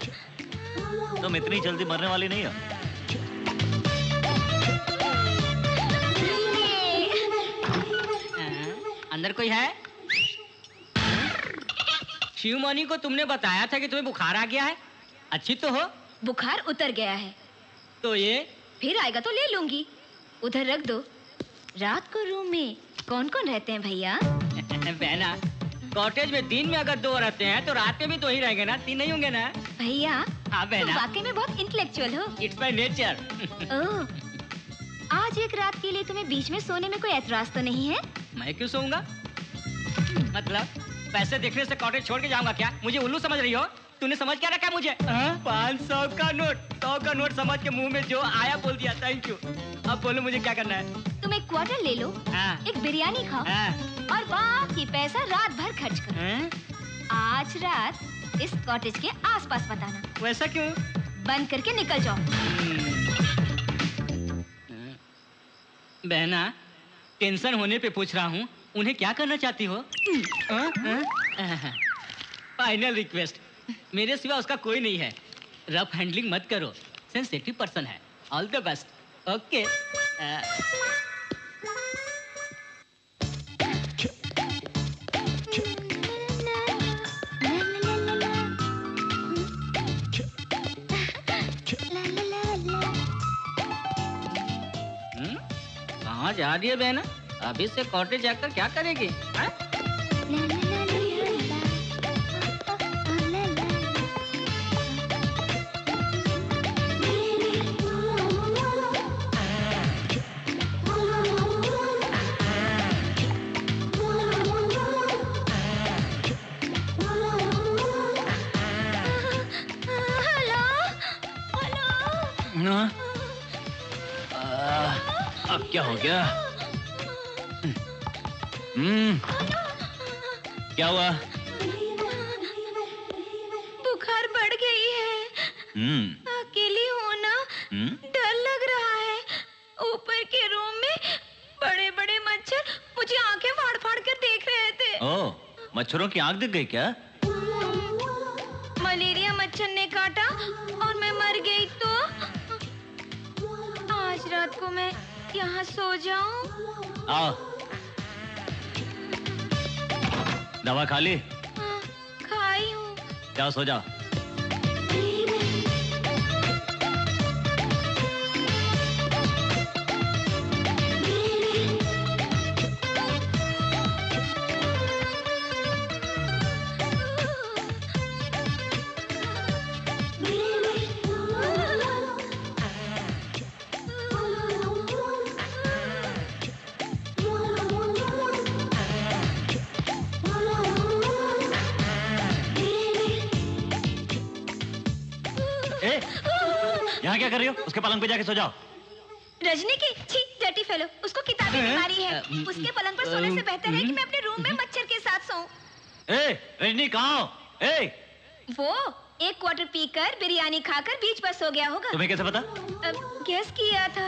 तुम इतनी जल्दी मरने वाली नहीं हो। अंदर कोई है? शिवमणि को तुमने बताया था कि तुम्हें बुखार आ गया है। अच्छी तो हो? बुखार उतर गया है। तो ये फिर आएगा तो ले लूंगी। उधर रख दो। रात को रूम में कौन कौन रहते हैं भैया? बहना, कॉटेज में दिन में अगर 2 रहते हैं तो रात में भी 2 ही रहेंगे ना? 3 नहीं होंगे ना? भैया हाँ बहना, वाकई में बहुत इंटेलेक्चुअल हो। It's my nature. ओह, आज एक रात के लिए तुम्हें बीच में सोने में कोई एतराज तो नहीं है? मैं क्यों सोऊंगा? मतलब पैसे देखने से कॉटेज छोड़ के जाऊंगा क्या? मुझे उल्लू समझ रही हो? तूने समझ क्या रखा है मुझे? 500 का नोट, 100 का नोट समझ के मुंह में जो आया बोल दिया। Thank you. अब बोलो मुझे क्या करना है? तुम एक क्वार्टर ले लो, एक बिरयानी खाओ और बाकी पैसा रात भर खर्च करो। आज रात इस कॉटेज के आसपास बताना। वैसा क्यों? बंद करके निकल जाओ। बहना, टेंशन होने पे पूछ रहा हूँ, उन्हें क्या करना चाहती हो? फाइनल रिक्वेस्ट, मेरे सिवा उसका कोई नहीं है। रफ हैंडलिंग मत करो, सेंसिटिव पर्सन है। All the best. ओके। कहाँ जा रही है बहना? अभी से कॉटेज जाकर क्या करेगी? अब क्या हो गया? क्या हुआ? बुखार बढ़ गई है। अकेली हूँ ना, डर लग रहा है। ऊपर के रूम में बड़े-बड़े मच्छर मुझे आंखें फाड़-फाड़ कर देख रहे थे। ओह, मच्छरों की आंख दिख गई क्या? मलेरिया मच्छर ने काटा और मैं मर गई तो आज रात को मैं यहाँ सो जाऊं? आओ। दवा खा ली? खाई हूँ। जाओ सो जाओ। यहाँ क्या कर रही हो? उसके पलंग पे जाके सो जाओ। रजनी की छी डर्टी फेलो, उसको किताबी बीमारी है। उसके पलंग पर सोने से बेहतर है कि मैं अपने रूम में मच्छर के साथ सोऊं। ए, रजनी कहाँ हो? ए! वो एक क्वार्टर पीकर बिरयानी खाकर बीच बस हो गया होगा। तुम्हें कैसे पता? गेस किया था।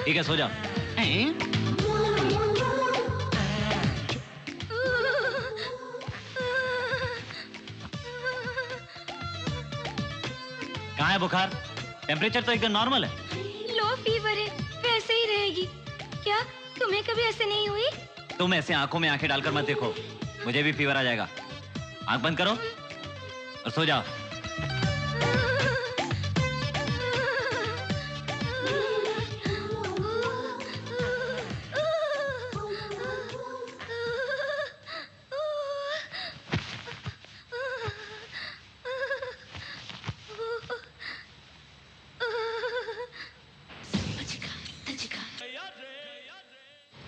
ठीक है, सो जाओ। कहाँ है बुखार? टेम्परेचर तो एकदम नॉर्मल है। लो फीवर है, वैसे ही रहेगी। क्या तुम्हें कभी ऐसे नहीं हुई? तुम ऐसे आंखों में आंखें डालकर मत देखो, मुझे भी फीवर आ जाएगा। आंख बंद करो और सो जाओ।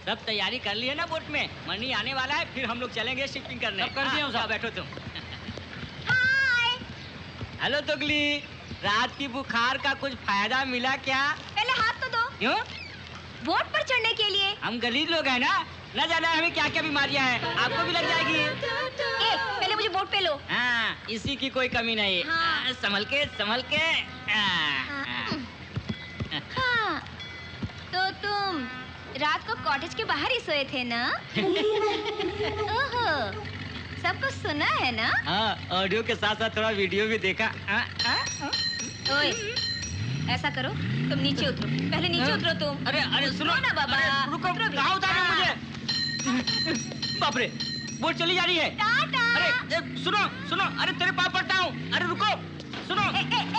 सब तैयारी कर ली है ना बोट में? मनी आने वाला है, फिर हम लोग चलेंगे शिपिंग करने। सब कर दिया हूं, हाँ, बैठो तुम। हेलो तुगली, रात की बुखार का कुछ फायदा मिला क्या? पहले हाथ तो दो। क्यों? बोट पर चढ़ने के लिए। हम गरीब लोग हैं ना, न जाना हमें क्या क्या बीमारियां हैं, आपको भी लग जाएगी। पहले मुझे बोट पे लो। हाँ, इसी की कोई कमी नहीं। हाँ। संभल के संभल के। हाँ, तो तुम रात को कॉटेज के बाहर ही सोए थे ना? ओहो, सब कुछ सुना है ना? हाँ, ऑडियो के साथ साथ थोड़ा वीडियो भी देखा। ओए, ऐसा करो, तुम नीचे उतरो। पहले नीचे उतरो तुम। अरे अरे सुनो ना बाबा। रुको, कहाँ उतारो मुझे? बाप रे, बोट चली जा रही है। टाटा। अरे सुनो सुनो, अरे तेरे पाँव पड़ता हूँ। अरे रुको, सुनो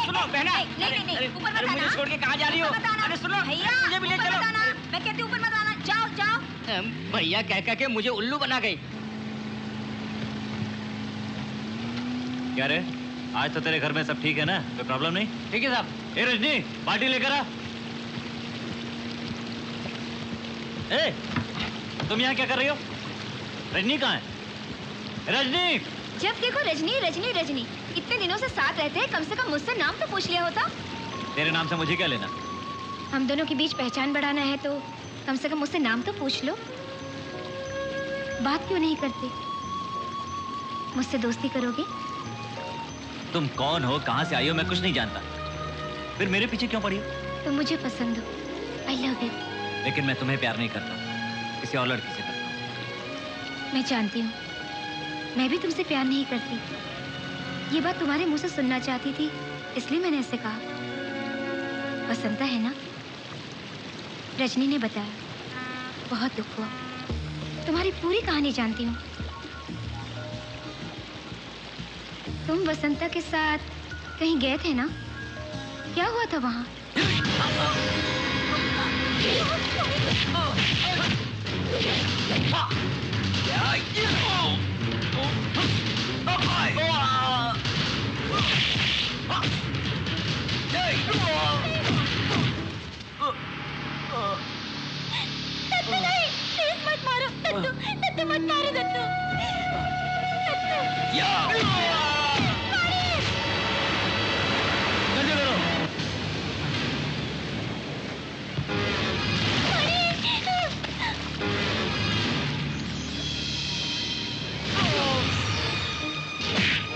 सुनो बहना। नहीं, ऊपर मत आना। मुझे छोड़ के कहाँ जा रही हो? अरे सुनो, भैया, मुझे भी ले ऊपर चलो। मत आना। मैं कहती हूँ ऊपर मत आना। जाओ जाओ। भैया कह के मुझे उल्लू बना गई। क्या रे, आज तो तेरे घर में सब ठीक है ना? कोई प्रॉब्लम नहीं? ठीक है साहब। ए रजनी, बाल्टी लेकर आ। ए, तुम यहाँ क्या कर रही हो? रजनी कहाँ है? रजनी! जब देखो रजनी रजनी रजनी। इतने दिनों से साथ रहते हैं, कम से कम मुझसे नाम तो पूछ लिया होता। तेरे नाम से मुझे क्या लेना? हम दोनों के बीच पहचान बढ़ाना है तो कम से कम मुझसे नाम तो पूछ लो। बात क्यों नहीं करते? मुझसे दोस्ती करोगे? तुम कौन हो, कहाँ से आई हो, मैं कुछ नहीं जानता। फिर मेरे पीछे क्यों पड़ी हो? तुम मुझे पसंद हो, आई लव यू। लेकिन मैं तुम्हें प्यार नहीं करता, किसी और लड़की से करता हूँ। मैं जानती हूँ, मैं भी तुमसे प्यार नहीं करती। ये बात तुम्हारे मुंह से सुनना चाहती थी, इसलिए मैंने ऐसे कहा। वसंता है ना? रजनी ने बताया, बहुत दुख हुआ। तुम्हारी पूरी कहानी जानती हूँ। तुम वसंता के साथ कहीं गए थे ना? क्या हुआ था वहाँ? दत्तू नहीं, प्लीज मत मारो। दत्तू, दत्तू मत मारो। दत्तू, जल्दी करो।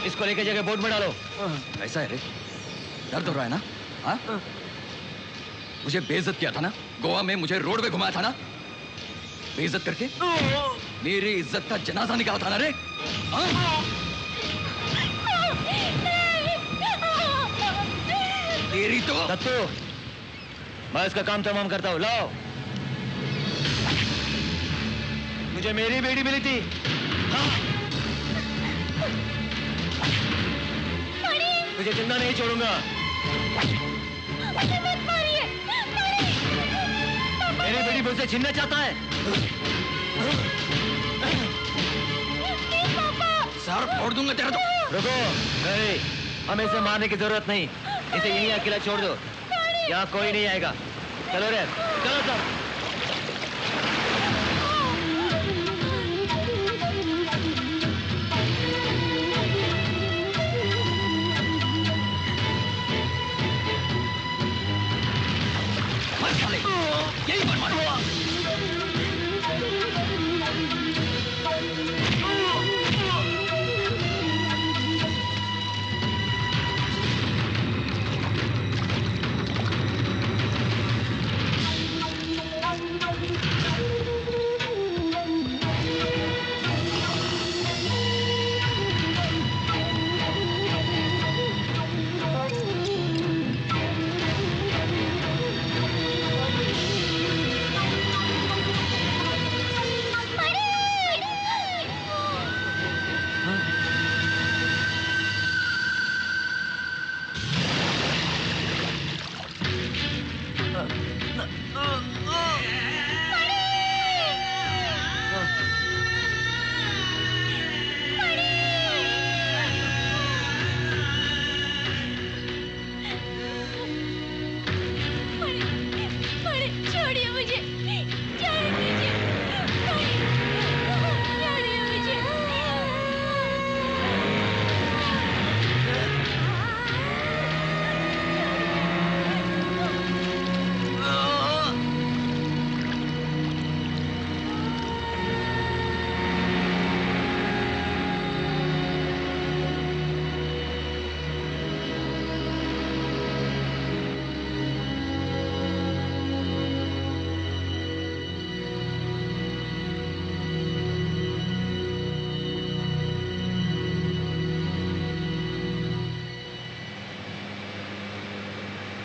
इसको लेकर जगह बोट में डालो। ऐसा है रे? दर्द हो रहा है ना? हाँ? मुझे बेइज्जत किया था ना? गोवा में मुझे रोड पे घुमाया था ना? बेइज्जत करके मेरी इज्जत का जनाजा निकाला था ना रे? हाँ? तेरी तो दत्तू, मैं इसका काम तमाम करता हूँ। लाओ। मुझे मेरी बेटी मिली थी। हाँ? तुझे जिंदा नहीं छोड़ूंगा। मत मारिए। मेरी बेटी मुझसे छीनना चाहता है। सर फोड़ दूंगा तेरा तो। रुको, नहीं, हमें इसे मारने की जरूरत नहीं। इसे यहीं अकेला छोड़ दो, यहाँ कोई नहीं आएगा। चलो रे, चलो सब। यही बन मारो। छोड़िए मुझे। छोड़िए मुझे।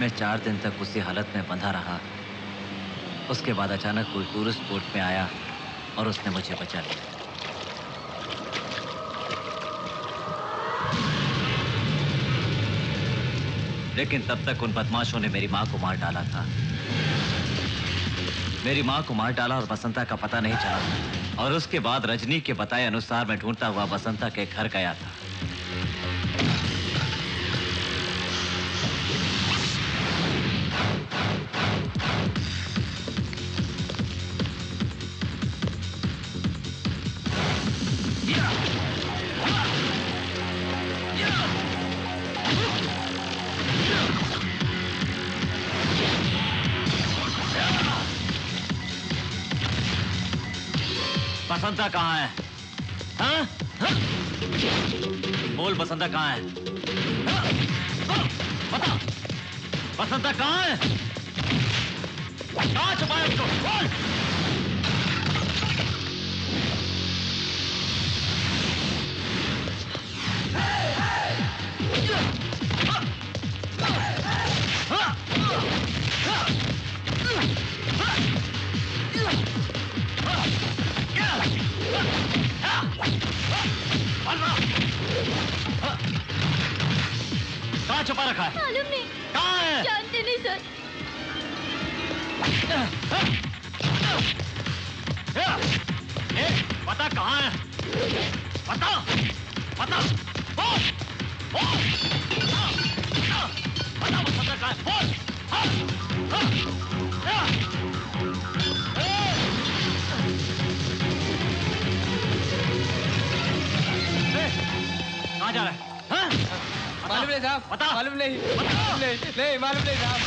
मैं 4 दिन तक उसी हालत में बंधा रहा। उसके बाद अचानक कोई टूरिस्ट बोट में आया और उसने मुझे बचा लिया। लेकिन तब तक उन बदमाशों ने मेरी माँ को मार डाला था। मेरी माँ को मार डाला और बसंता का पता नहीं चला। और उसके बाद रजनी के बताए अनुसार मैं ढूंढता हुआ बसंता के घर गया था। बसंता कहाँ है? हाँ? हाँ? बोल बसंता कहाँ है? हाँ? बता, बसंता कहाँ है? कहाँ छुपाया उसको? बोल! कहाँ छुपा रखा है? मालूम नहीं। कहाँ है? जानते नहीं सर। पता कहाँ है? पता पता बोल बोल पता पता कहाँ है? बोल कहाँ जा रहा है? मालूम नहीं साहब, मालूम नहीं, नहीं मालूम नहीं साहब।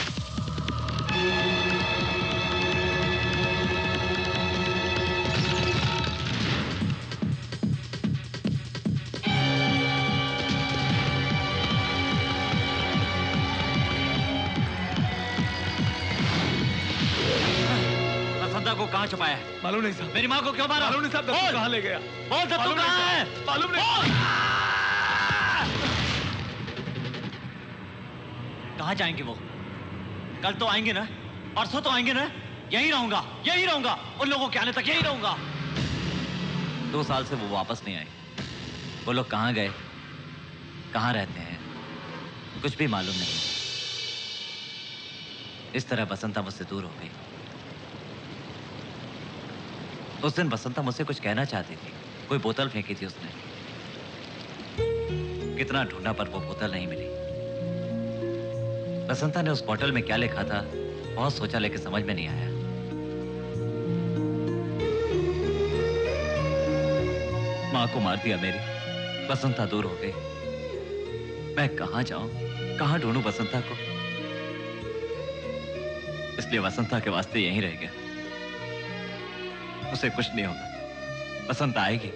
वसंता को कहाँ छुपाया है? मालूम नहीं साहब। मेरी माँ को क्यों मारा? मालूम नहीं साहब। दत्तू कहाँ ले गया? बोल दत्तू कहाँ है? मालूम नहीं। कहाँ जाएंगे वो? कल तो आएंगे ना, परसों तो आएंगे ना। यहीं रहूंगा उन लोगों के आने तक यहीं रहूंगा। 2 साल से वो वापस नहीं आए। वो लोग कहाँ गए, कहाँ रहते हैं, कुछ भी मालूम नहीं। इस तरह बसंता मुझसे दूर हो गई। उस दिन बसंता मुझसे कुछ कहना चाहती थी, कोई बोतल फेंकी थी उसने। कितना ढूंढा पर वो बोतल नहीं मिली। बसंता ने उस बोतल में क्या लिखा था बहुत सोचा, लेकिन समझ में नहीं आया। मां को मार दिया मेरी, बसंता दूर हो गई। मैं कहां जाऊं, कहां ढूंढूं बसंता को? इसलिए बसंता के वास्ते यहीं रह गया। उसे कुछ नहीं होगा, बसंता आएगी,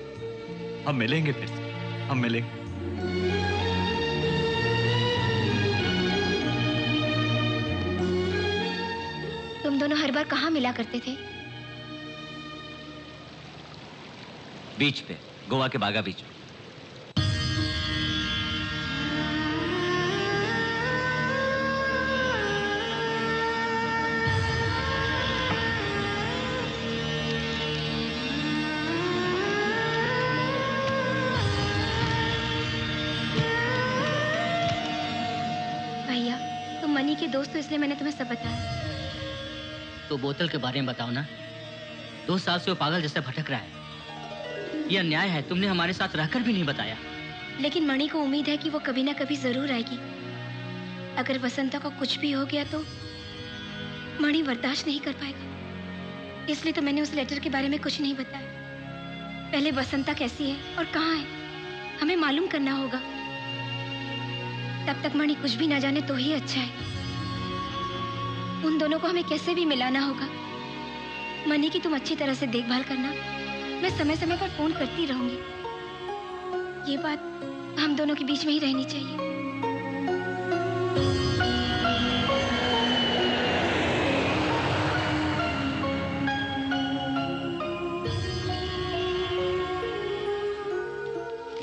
हम मिलेंगे, फिर से हम मिलेंगे। तुम दोनों हर बार कहाँ मिला करते थे? बीच पे, गोवा के बागा बीच पे। भैया, तुम मनी के दोस्त हो इसलिए मैंने तुम्हें सब बताया। तो बोतल के बारे में बताओ ना। 2 साल से वो पागल जैसे भटक रहा है। ये अन्याय है, तुमने हमारे साथ रहकर भी नहीं बताया। लेकिन मणि को उम्मीद है कि वो कभी ना कभी जरूर आएगी। अगर वसंता को कुछ भी हो गया तो मणि बर्दाश्त नहीं कर पाएगा। इसलिए तो मैंने उस लेटर के बारे में कुछ नहीं बताया। पहले वसंता कैसी है और कहाँ है, हमें मालूम करना होगा। तब तक मणि कुछ भी ना जाने तो ही अच्छा है। उन दोनों को हमें कैसे भी मिलाना होगा। मनी की तुम अच्छी तरह से देखभाल करना, मैं समय समय पर फोन करती रहूंगी। ये बात हम दोनों के बीच में ही रहनी चाहिए।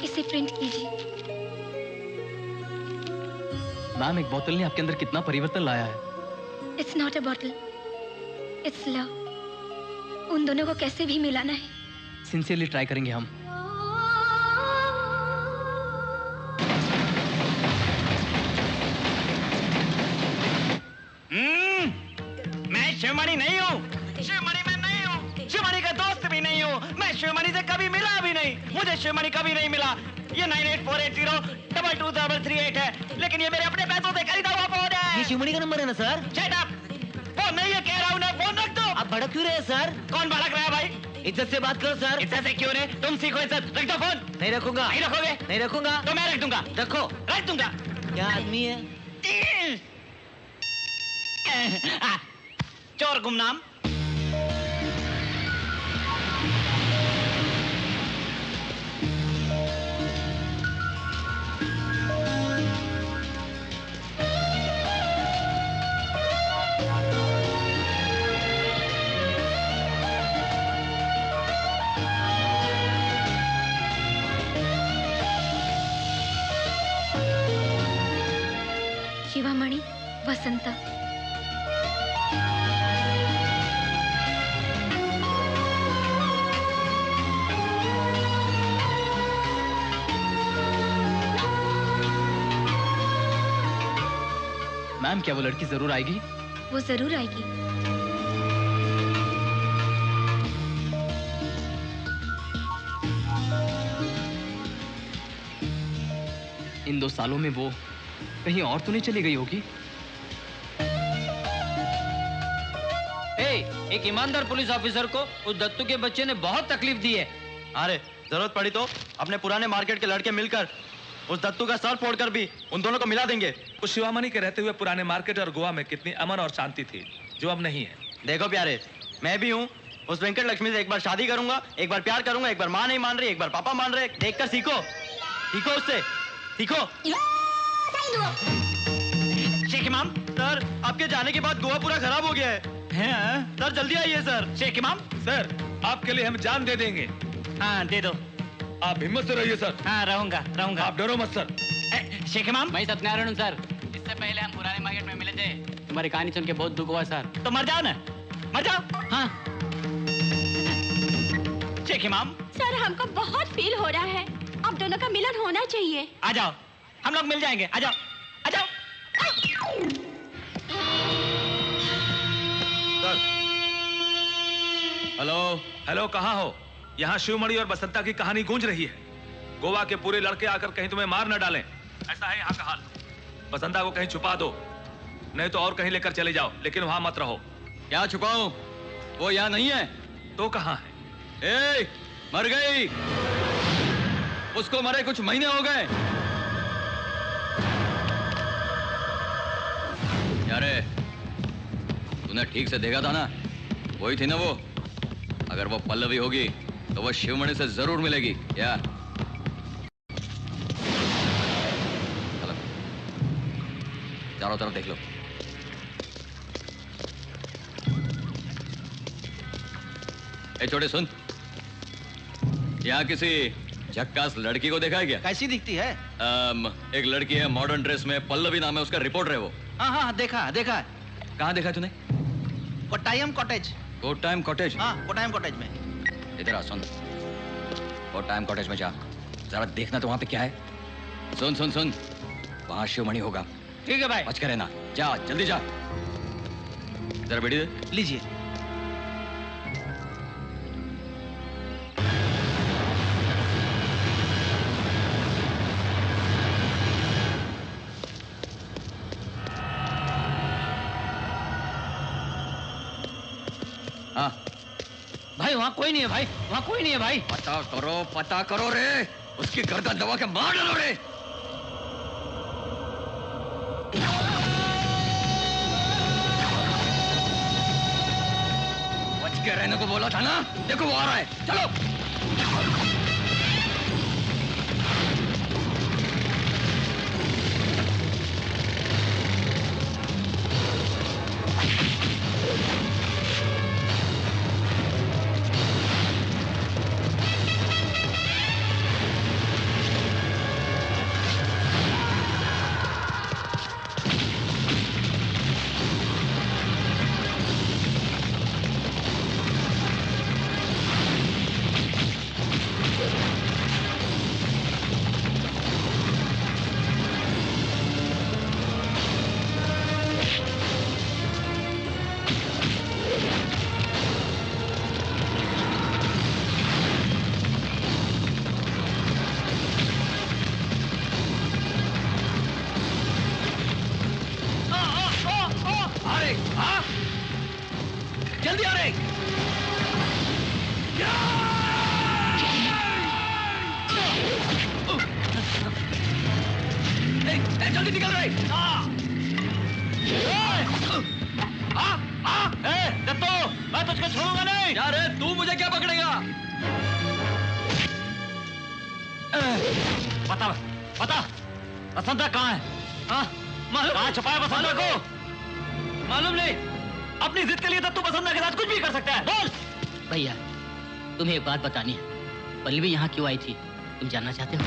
इसे प्रिंट कीजिए। मैम, एक बोतल ने आपके अंदर कितना परिवर्तन लाया है। It's not a bottle. It's love. उन दोनों को कैसे भी मिलाना है। सिंसियरली ट्राई करेंगे हम। मैं शिवमणि नहीं हूँ। शिवमणि मैं नहीं हूँ। शिवमणि का दोस्त भी नहीं हूँ। मैं शिवमणि से कभी मिला भी नहीं। मुझे शिवमणि कभी नहीं मिला। ये 9848022338 है, लेकिन ये मेरे अपने पैसों से खरीदा हुआ फोन है। ये शिवमणि का नंबर है ना सर? Shut up! फोन नहीं है कह रहा हूँ ना, फोन रख दो। आप भड़क क्यों रहे हैं सर? कौन भड़क रहा है भाई? इज्जत से बात करो सर। इज्जत से क्यों नहीं? तुम सीखो इज्जत। रख दो फोन। नहीं रखूंगा। नहीं रखोगे? नहीं रखूंगा। तो मैं रख दूंगा। रखो। रख दूंगा। क्या आदमी है? चोर गुमनाम। शिवामणि, वसंता। मैम, क्या वो लड़की जरूर आएगी? वो जरूर आएगी। इन 2 सालों में वो कहीं और तो नहीं चली गई होगी? एक ईमानदार पुलिस ऑफिसर को उस दत्तू के बच्चे ने बहुत तकलीफ दी है। अरे जरूरत पड़ी तो अपने पुराने मार्केट के लड़के मिलकर उस दत्तू का सर फोड़कर भी उन दोनों को मिला देंगे। उस शिवामणि के रहते हुए पुराने मार्केट और गोवा में कितनी अमन और शांति थी, जो अब नहीं है। देखो प्यारे, मैं भी हूँ उस वेंकट लक्ष्मी से एक बार शादी करूंगा, एक बार प्यार करूंगा, एक बार माँ नहीं मान रही, एक बार पापा मान रहे। देखकर सीखो, सीखो उससे, सीखो। शेख इमाम। सर, आपके जाने के बाद गोवा पूरा खराब हो गया है। सर जल्दी आइए सर। शेख इमाम। सर, आपके लिए हम जान दे देंगे। हाँ दे दो। आप हिम्मत से रहिए सर। हाँ रहूंगा। आप डरो मत सर। शेख इमाम। मैं सत्यनारायण हूँ सर। इससे पहले हम पुराने मार्केट में मिले थे। तुम्हारी कहानी सुन के बहुत दुख हुआ सर। तो मर जाओ ना, मर जाओ। हाँ। शेख इमाम। सर, हमको बहुत फील हो रहा है, आप दोनों का मिलन होना चाहिए। आ जाओ, हम लोग मिल जाएंगे। आ जाओ, आ जाओ। सर। हेलो। हेलो, कहाँ हो? यहाँ शिवमणि और बसंता की कहानी गूंज रही है। गोवा के पूरे लड़के आकर कहीं तुम्हें मार न डालें, ऐसा है यहाँ का हाल। बसंता को कहीं छुपा दो, नहीं तो और कहीं लेकर चले जाओ, लेकिन वहां मत रहो। क्या छुपाऊं? वो यहाँ नहीं है। तो कहाँ है? ए, मर गई। उसको मरे कुछ महीने हो गए। यारे, तूने ठीक से देखा था ना? वही थी ना वो। अगर वो पल्लवी होगी तो वो शिवमणि से जरूर मिलेगी। क्या? चलो, चारों तरफ देख लो। ए छोटे सुन, यहाँ किसी झक्कास लड़की को देखा है क्या? कैसी दिखती है? एक लड़की है मॉडर्न ड्रेस में, पल्लवी नाम है उसका, रिपोर्टर है वो। हाँ, देखा देखा। कहाँ देखा है तूने? कोट्टायम कॉटेज। कोट्टायम कॉटेज? हाँ, कोट्टायम कॉटेज में। इधर आ, सुन। कोट्टायम कॉटेज में जा, जरा देखना तो वहां पे क्या है। सुन सुन सुन, वहां शिवमणि होगा। ठीक है भाई। बच के रहना, जा जल्दी जा। जरा बेटी दे। लीजिए। हाँ भाई, वहाँ कोई नहीं है भाई, वहाँ कोई नहीं है भाई। पता करो रे, उसकी गर्दन दबा के मार डालो रे। बच के रहने को बोला था ना? देखो वो आ रहा है, चलो। जल्दी आ रहे। जल्दी निकल रहे। दत्तो, मैं तुझको छोड़ूंगा नहीं। यार तू मुझे क्या पकड़ेगा? बता बता, बसंता कहाँ है? कहाँ छुपाया बसंता को? मालूम नहीं। अपनी जिद के लिए दत्तू बसंता के साथ कुछ भी कर सकता है। बोल। भैया, तुम्हें एक बात बतानी है। पल्लवी यहाँ क्यों आई थी, तुम जानना चाहते हो?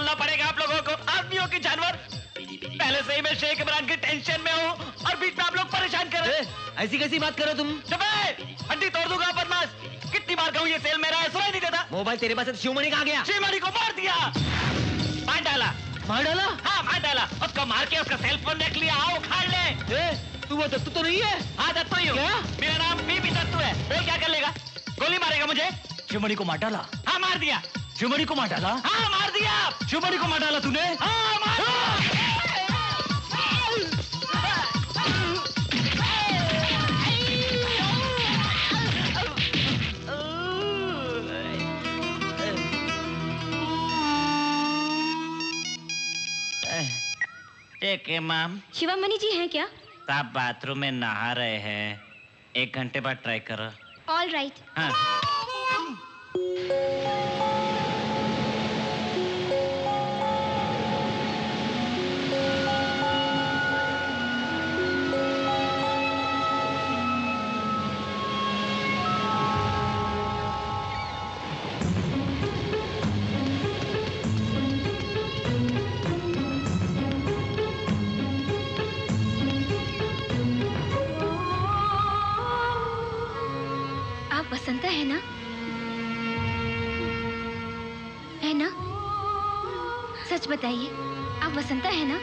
बोलना पड़ेगा आप लोगों को, आदमियों की जानवर। पहले से ही मैं शेख इमरान की टेंशन में हूँ और बीच में आप लोग परेशान कर रहे हैं। ऐसी कैसी बात करो तुम? चुप है, हड्डी तोड़ दूंगा बदमाश। कितनी बार कहूँ ये सेल मेरा है, सुनाई नहीं देता। मोबाइल तेरे पास है तो शिवमणि कहाँ गया? शिवमणि को मार दिया। मार डाला। मार डाला? हाँ मार डाला। उसको मार के उसका सेल फोन रख लिया। आओ उखाड़ ले। तू वो दत्तू तो नहीं है? हाँ दत्तू ही हूँ। मेरा नाम बीबी दत्तू है। बोल क्या कर लेगा? गोली मारेगा मुझे? शिवमणि को मार डाला? हाँ मार दिया। शिवमणि को मार डाला? हाँ मार दिया। शिवमणि को मार डाला तूने? हाँ मार दिया। ठीक है मैम। शिवामणि जी हैं क्या? आप बाथरूम में नहा रहे हैं, 1 घंटे बाद ट्राई करो। All right. हाँ। वसंता है ना? है ना? सच बताइए, आप वसंता है ना?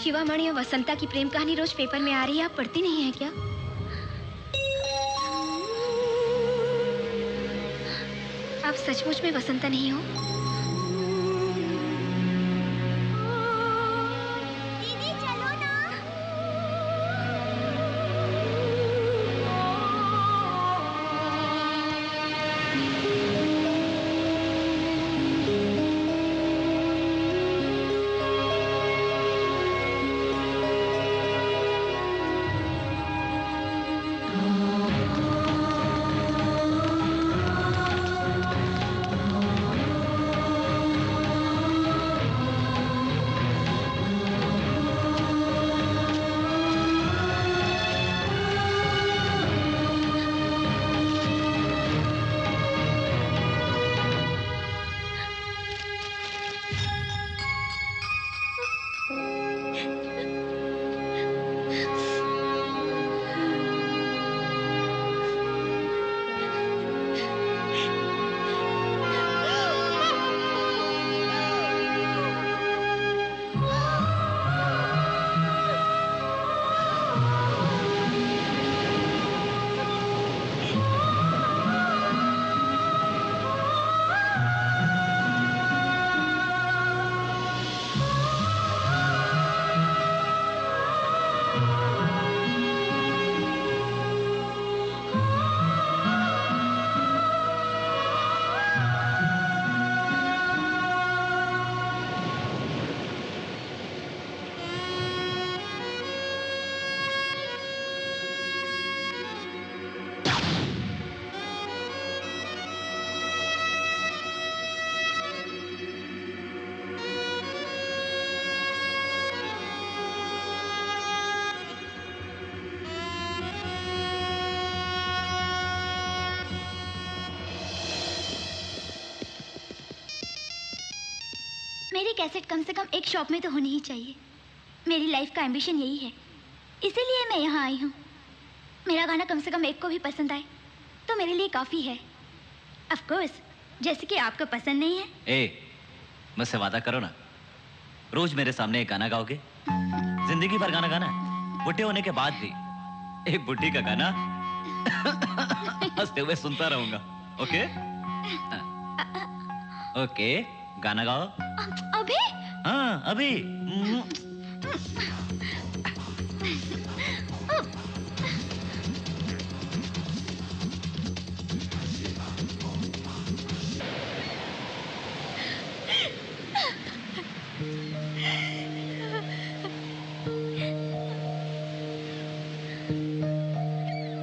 शिवामणि और वसंता की प्रेम कहानी रोज पेपर में आ रही है, आप पढ़ती नहीं है क्या? आप सचमुच में वसंता नहीं हो? मेरी कैसेट कम से कम एक शॉप में तो होनी ही चाहिए। मेरी लाइफ का एम्बिशन यही है, इसीलिए मैं यहाँ आई हूँ। मेरा गाना कम से कम एक को भी पसंद आए तो मेरे लिए काफ़ी है। ऑफ कोर्स, जैसे कि आपको पसंद नहीं है। मुझसे वादा करो ना, रोज मेरे सामने एक गाना गाओगे? जिंदगी भर गाना गाना, बुढ़े होने के बाद भी एक बुढ़ी का गाना हंसते हुए सुनता रहूंगा। ओके? ओके, गाना गाओ। अभी? हाँ अभी।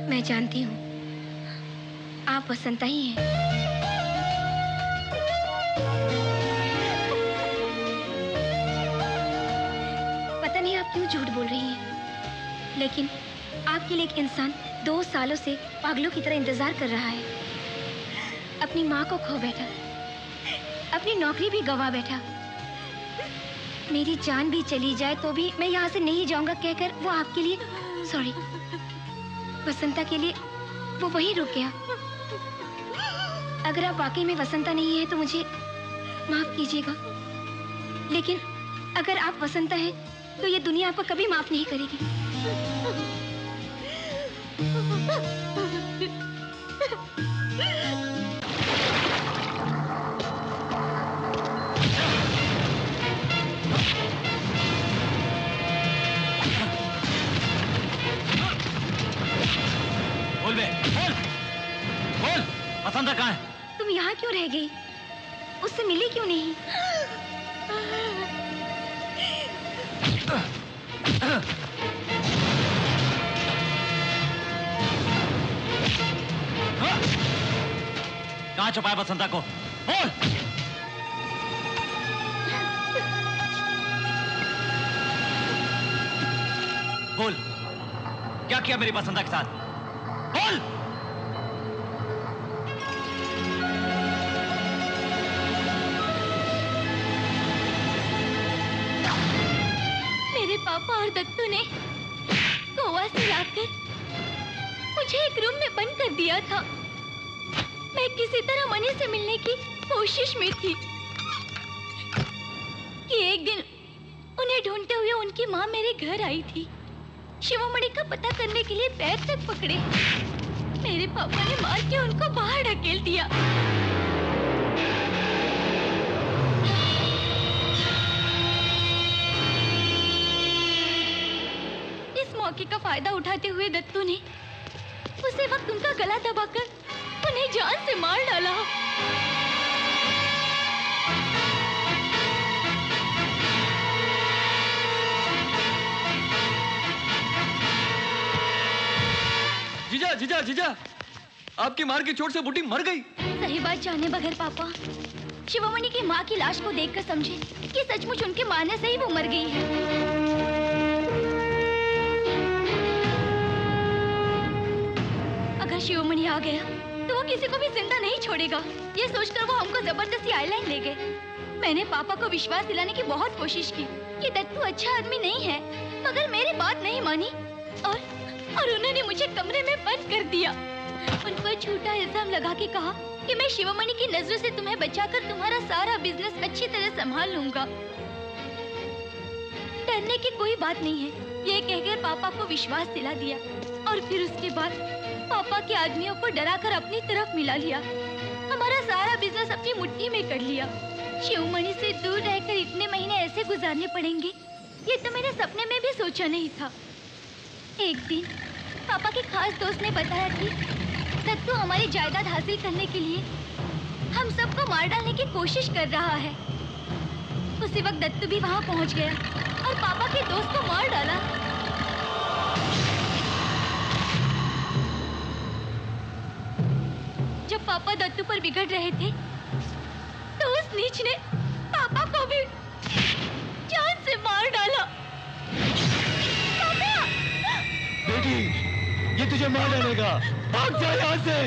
मैं जानती हूँ आप वसंता ही हैं। पता नहीं आप क्यों झूठ बोल रही हैं, लेकिन आपके लिए एक इंसान 2 सालों से पागलों की तरह इंतजार कर रहा है। अपनी माँ को खो बैठा, अपनी नौकरी भी गवा बैठा। मेरी जान भी चली जाए तो भी मैं यहाँ से नहीं जाऊंगा कहकर वो आपके लिए, सॉरी, वसंता के लिए वो वहीं रुक गया। अगर आप वाकई में वसंता नहीं है तो मुझे माफ कीजिएगा, लेकिन अगर आप वसंता हैं तो ये दुनिया आपको कभी माफ नहीं करेगी। बोल बे, बोल, बोल, वसंता कहाँ है? तुम यहाँ क्यों रह गई? उससे मिली क्यों नहीं? कहाँ छुपाया वसंता को? बोल! बोल, क्या किया मेरी वसंता के साथ? बोल! मेरे पापा और दत्तू ने गोवा से लाकर मुझे एक रूम में बंद कर दिया था। मैं किसी तरह मणि से मिलने की कोशिश में थी कि एक दिन उन्हें ढूंढते हुए उनकी माँ मेरे घर आई थी। शिवमणि का पता करने के लिए पैर तक पकड़े। मेरे पापा ने मार के उनको बाहर ढकेल दिया। इस मौके का फायदा उठाते हुए दत्तू ने उसी वक्त उनका गला दबाकर उन्हें जान से मार डाला। जीजा, जीजा, जीजा, आपकी मार की चोट से बुड्ढी मर गई। सही बात जाने बगैर पापा शिवमणि की माँ की लाश को देखकर समझे कि सचमुच उनके मारने से ही वो मर गई है। अगर शिवमणि आ गया तो वो किसी को भी जिंदा नहीं छोड़ेगा। ये सोचकर वो हमको जबरदस्ती आइलैंड ले गए। मैंने पापा को विश्वास दिलाने की बहुत कोशिश की कि दत्तू अच्छा आदमी नहीं है, मगर मेरी बात नहीं मानी और उन्होंने मुझे कमरे में बंद कर दिया। उन पर झूठा इल्जाम लगा के कहा कि मैं शिवमणि की नजरों से तुम्हें बचाकर तुम्हारा सारा बिजनेस अच्छी तरह संभाल लूंगा। डरने की कोई बात नहीं है, ये कहकर पापा को विश्वास दिला दिया और फिर उसके बाद पापा के आदमियों को डराकर अपनी तरफ मिला लिया। हमारा सारा बिजनेस अपनी मुट्ठी में कर लिया। शिवमणि से दूर रहकर इतने महीने ऐसे गुजारने पड़ेंगे, ये तो मैंने सपने में भी सोचा नहीं था। एक दिन पापा के खास दोस्त ने बताया कि दत्तू हमारी जायदाद हासिल करने के लिए हम सबको मार डालने की कोशिश कर रहा है। उसी वक्त दत्तू भी वहां पहुंच गया और पापा के दोस्त को मार डाला। जब पापा दत्तू पर बिगड़ रहे थे तो उस नीच ने पापा को भी जान से मार डाला। पापा! बेटी, ये तुझे मार डालेगा। भाग जा यहाँ से।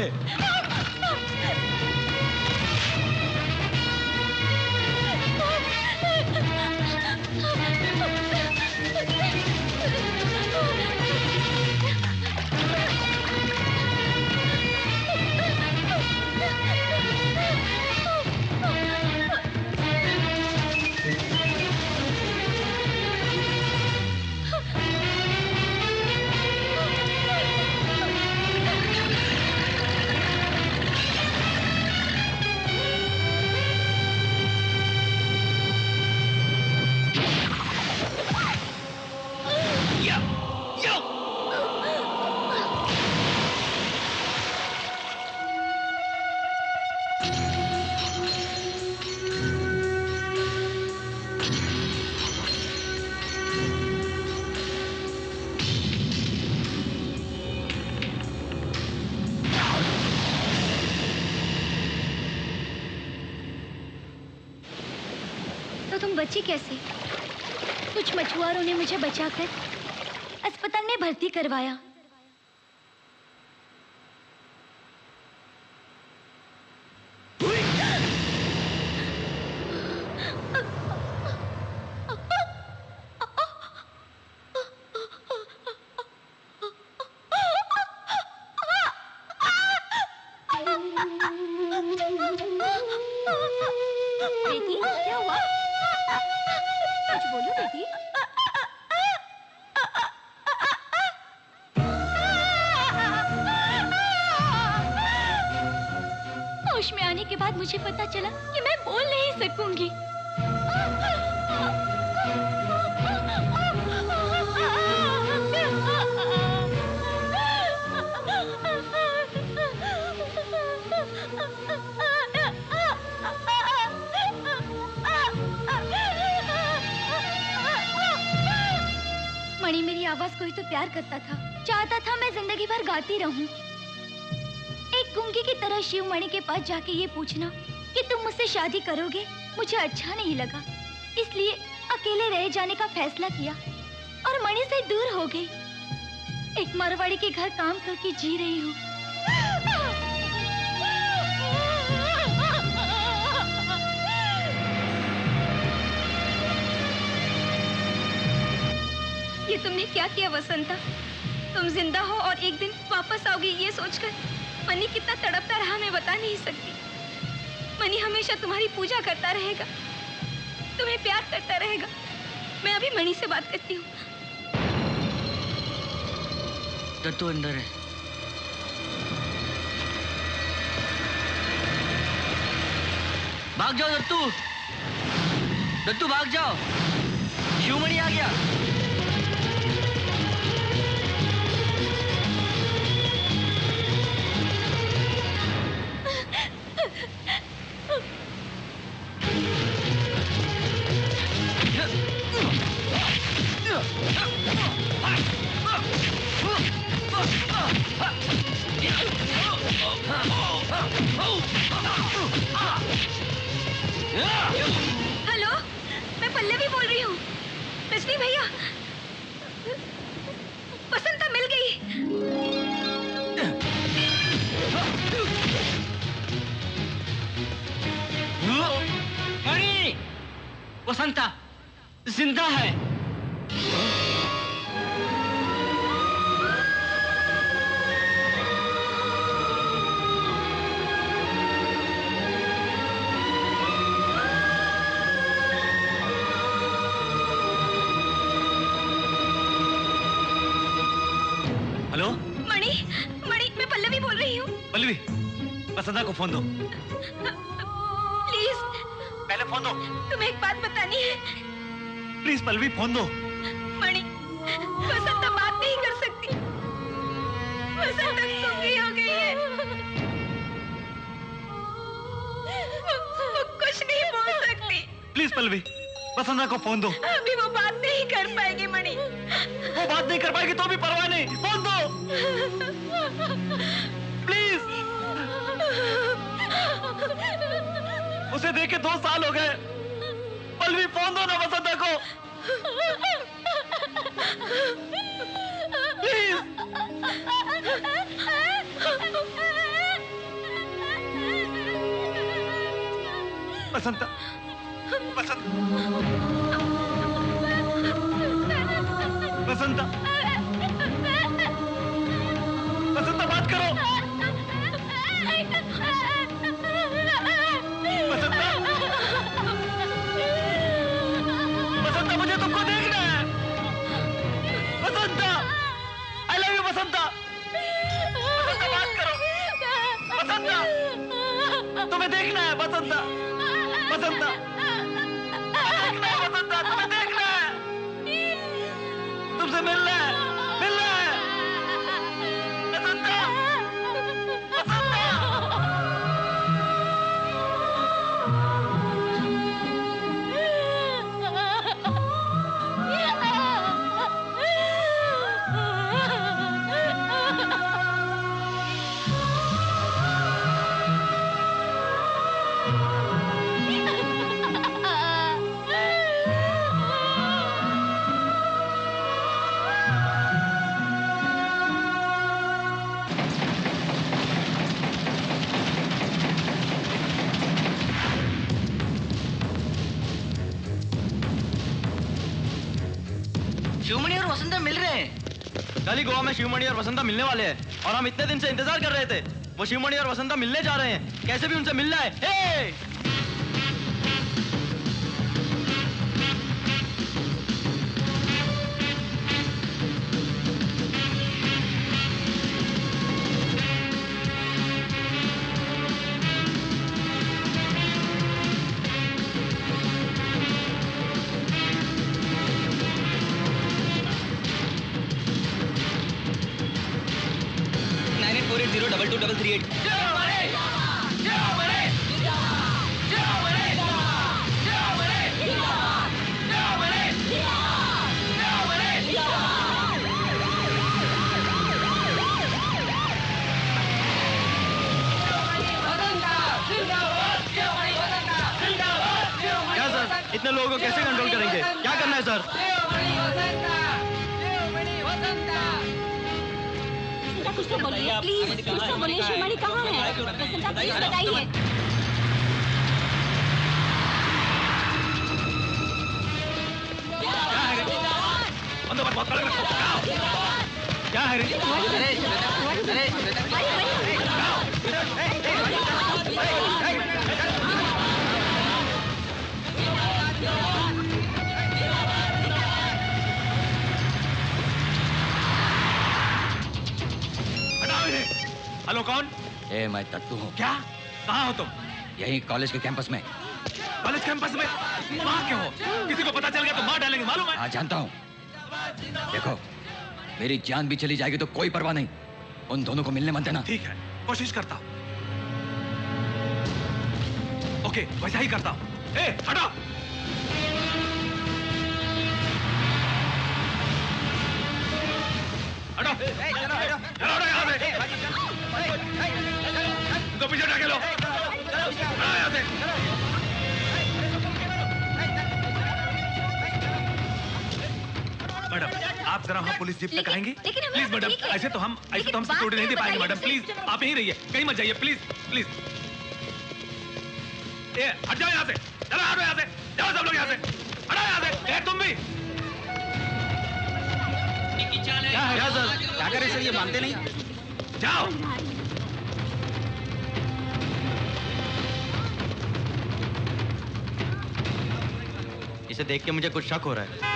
बची कैसे? कुछ मछुआरों ने मुझे बचाकर अस्पताल में भर्ती करवाया। होश में आने के बाद मुझे पता चला कि मैं बोल नहीं सकूंगी। मणि मेरी आवाज को ही तो प्यार करता था, चाहता था मैं जिंदगी भर गाती रहूं। एक गूंगी की तरह शिव मणि के पास जाके ये पूछना कि तुम मुझसे शादी करोगे मुझे अच्छा नहीं लगा, इसलिए अकेले रह जाने का फैसला किया और मणि से दूर हो गई। एक मारवाड़ी के घर काम करके जी रही हूँ। ये तुमने क्या किया वसंता? तुम जिंदा हो और एक दिन वापस आओगी ये सोचकर मनी कितना तड़पता रहा मैं बता नहीं सकती। मनी हमेशा तुम्हारी पूजा करता रहेगा, तुम्हें प्यार करता रहेगा। मैं अभी मणि से बात करती हूँ। दत्तू अंदर है। भाग जाओ दत्तू, दत्तू भाग जाओ, शिवमणि आ गया। हेलो, मैं पल्लवी बोल रही हूँ। रजनी भैया, वसंता मिल गई। मणि, वसंता जिंदा है। हेलो मणि, मणि मैं पल्लवी बोल रही हूँ। पल्लवी, वसंता को फोन दो। प्लीज पहले फोन दो। तुम्हें एक बात बतानी है। प्लीज पल्लवी फोन दो। मणि, वसंता बात नहीं कर सकती। वसंता गूंगी हो गई है। वो कुछ नहीं बोल सकती। प्लीज पल्लवी, वसंता को फोन दो। अभी वो बात नहीं कर पाएगी मणि। वो बात नहीं कर पाएगी तो भी परवाह नहीं, फोन दो प्लीज। उसे देखे 2 साल हो गए। पल्लवी फोन दो ना वसंता को प्लीज। वसंता, वसंता, वसंता, वसंता बात करो। वसंता, वसंता मुझे तुमको देखना है। Vasanta, I love you Vasanta. Vasanta बात करो। वसंता, तुम्हें देखना है वसंता। वसंता, देखना है वसंता, तुम्हें देखना है। तुमसे मिलना है, मिलना है। वसंता, वसंता। शिवमणि और वसंता मिल रहे हैं। कल ही गोवा में शिवमणि और वसंता मिलने वाले हैं और हम इतने दिन से इंतजार कर रहे थे। वो शिवमणि और वसंता मिलने जा रहे हैं, कैसे भी उनसे मिलना है। हे! 94802238. क्या सर, इतने लोगों को कैसे कंट्रोल करेंगे? क्या करना है सर? कुछ तो बोलिए प्लीज, कुछ तो बोलिए। शिवमणि कहाँ है? वसंता प्लीज बताइए। क्या है रे? हेलो कौन? ए, मैं तत्तू हूँ। क्या? कहाँ हो तुम? यही कॉलेज के कैंपस में। कॉलेज कैंपस में? वहाँ क्यों हो? किसी को पता चल गया तो मार डालेंगे, मालूम है? हाँ जानता हूँ। देखो, मेरी जान भी चली जाएगी तो कोई परवाह नहीं। उन दोनों को मिलने मत देना। ठीक है, कोशिश करता हूँ। ओके, वैसा ही करता हूँ। ए, हटो! हटो! चलो यहाँ से! इनको पीछे ढकेलो! यहाँ से! मैडम, आप जरा वहाँ पुलिस जीप तक आएंगी? प्लीज मैडम, ऐसे तो हम सिक्योरिटी नहीं दे पाएंगे मैडम। प्लीज, आप यहीं रहिए, कहीं मत जाइए, प्लीज प्लीज। ए, हट जाओ यहाँ से! चलो हटो यहाँ से! जाओ सब लोग यहाँ से! हटो यहाँ से! ए, तुम भी! क्या सर, क्या करें सर, ये मानते नहीं। जाओ! इसे देख के मुझे कुछ शक हो रहा है।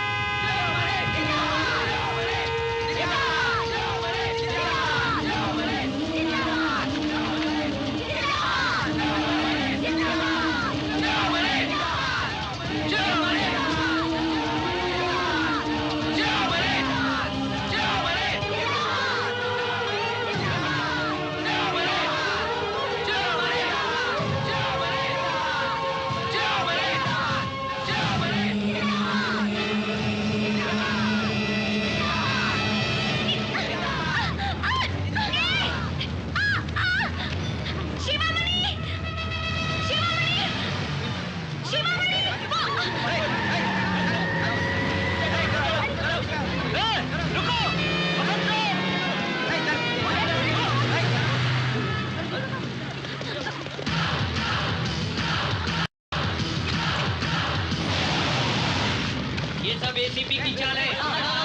एसीपी की चाल है।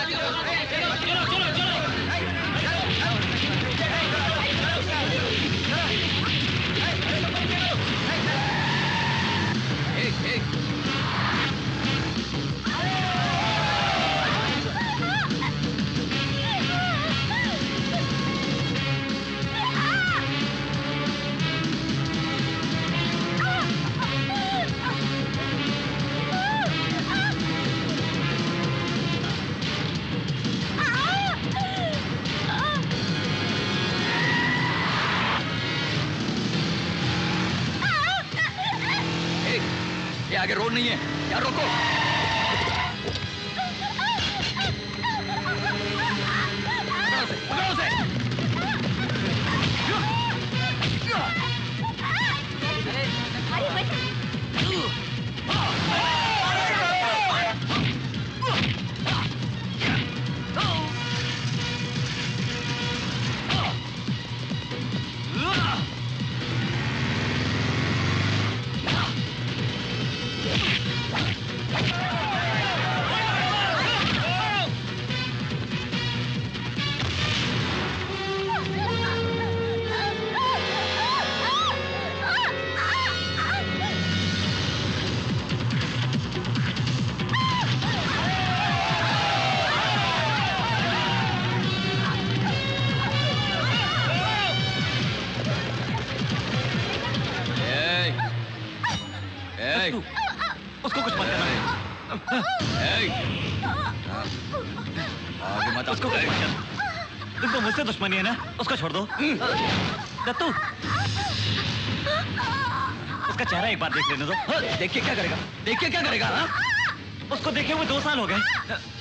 चलो चलो चलो। आगे रोड नहीं है, यार रोको। उसको कुछ मत करना। आगे मत, उसको कुछ मत करना। तुमको मुझसे दुश्मनी है ना, उसको छोड़ दो। दत्तू, उसका चेहरा एक बार देख लेने दो। देख के क्या करेगा? देख के क्या करेगा? उसको देखे हुए 2 साल हो गए।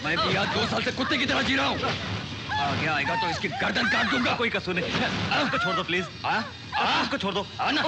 मैं भी यहाँ 2 साल से कुत्ते की तरह जी रहा हूँ। आगे आएगा तो इसकी गर्दन काट दूंगा। कोई कसूर नहीं, उसको छोड़ दो प्लीज। उसको छोड़ दो। आना।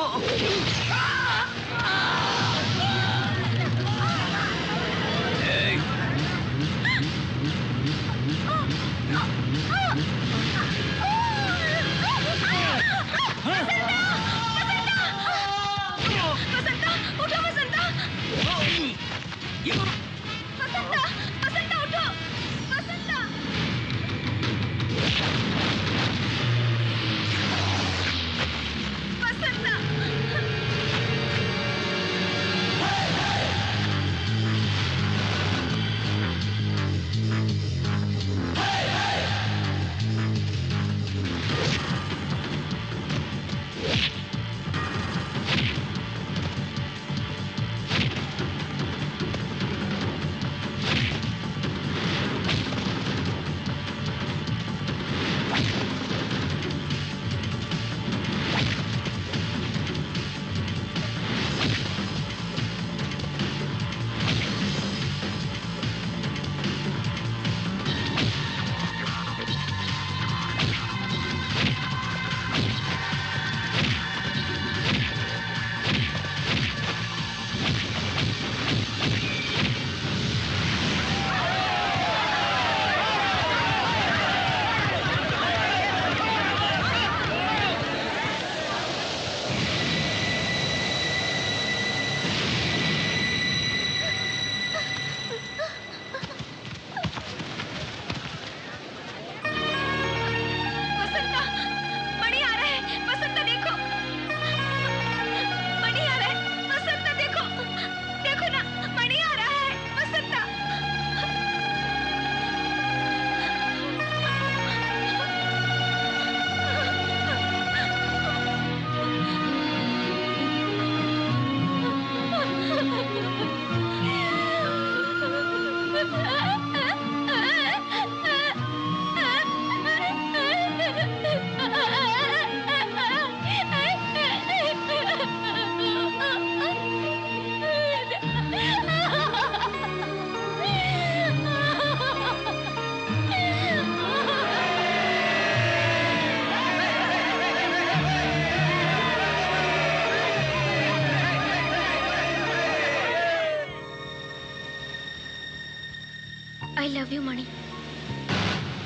I love you, Mani.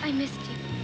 I missed you.